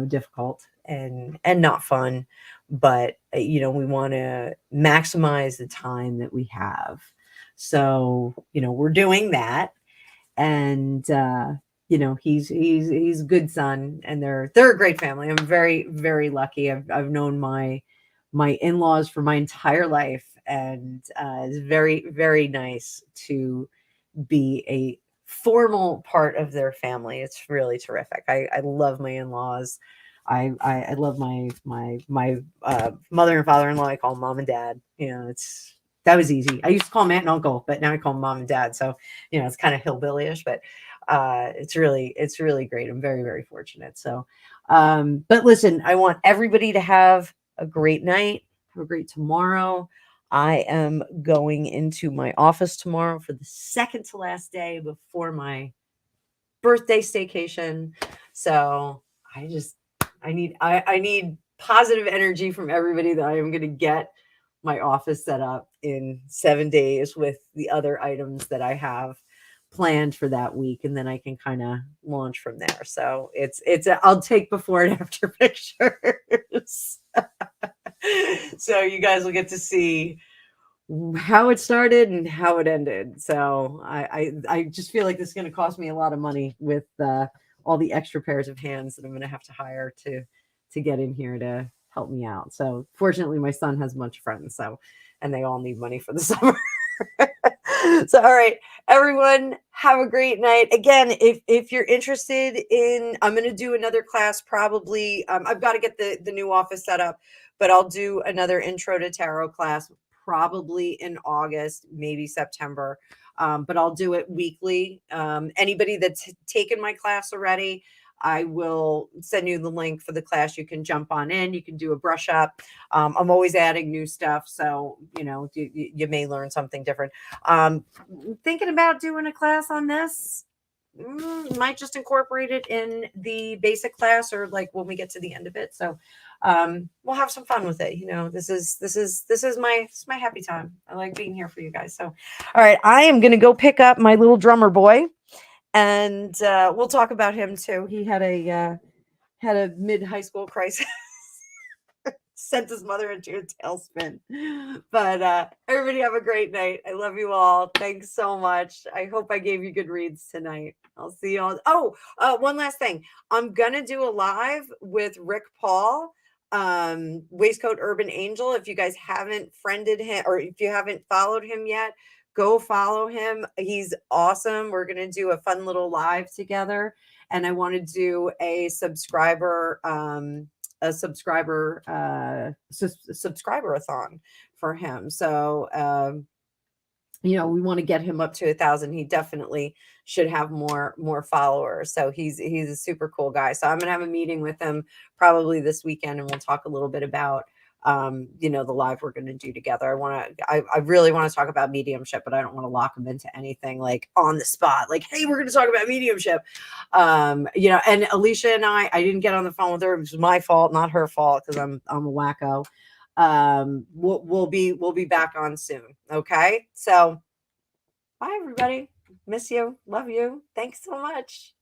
difficult and not fun, but we want to maximize the time that we have. So we're doing that, and he's a good son, and they're a great family. I'm very, very lucky. I've known my in-laws for my entire life, and it's very, very nice to be a formal part of their family. It's really terrific. I love my in-laws. I love my mother and father-in-law. I call them mom and dad. That was easy. I used to call them aunt and uncle, but now I call them mom and dad. So it's kind of hillbilly-ish, but it's really great. I'm very, very fortunate. So but listen, I want everybody to have a great night, have a great tomorrow. I am going into my office tomorrow for the second to last day before my birthday staycation. So I need positive energy from everybody that I am going to get my office set up in 7 days with the other items that I have planned for that week, and then I can kind of launch from there. So I'll take before and after pictures. So you guys will get to see how it started and how it ended. So I just feel like this is going to cost me a lot of money with all the extra pairs of hands that I'm going to have to hire to get in here to help me out. So fortunately, my son has a bunch of friends, and they all need money for the summer. So all right, everyone, have a great night. Again, if you're interested in, I'm going to do another class probably. I've got to get the new office set up, but I'll do another intro to tarot class probably in August, maybe September. But I'll do it weekly. Anybody that's taken my class already, I will send you the link for the class. You can jump on in. You can do a brush up. I'm always adding new stuff, so you may learn something different. Thinking about doing a class on this. Might just incorporate it in the basic class, or like when we get to the end of it. So we'll have some fun with it. You know, this is my happy time. I like being here for you guys. So, all right, I am going to go pick up my little drummer boy, and we'll talk about him too. He had a mid high school crisis. Sent his mother into a tailspin. But everybody have a great night. I love you all. Thanks so much. I hope I gave you good reads tonight. I'll see you all. Oh, one last thing. I'm gonna do a live with Rick Paul, Waistcoat Urban Angel. If you guys haven't friended him or if you haven't followed him yet, go follow him. He's awesome. We're gonna do a fun little live together. And I want to do a subscriber-a-thon for him. So you know, we want to get him up to 1,000. He definitely should have more followers. So he's a super cool guy. So I'm gonna have a meeting with him probably this weekend, and we'll talk a little bit about you know, the live we're going to do together. I really want to talk about mediumship, but I don't want to lock them into anything like on the spot, like, hey, we're going to talk about mediumship. You know, and Alicia and I didn't get on the phone with her. It was my fault, not her fault, because I'm a wacko. We'll be back on soon. Okay. So bye everybody. Miss you. Love you. Thanks so much.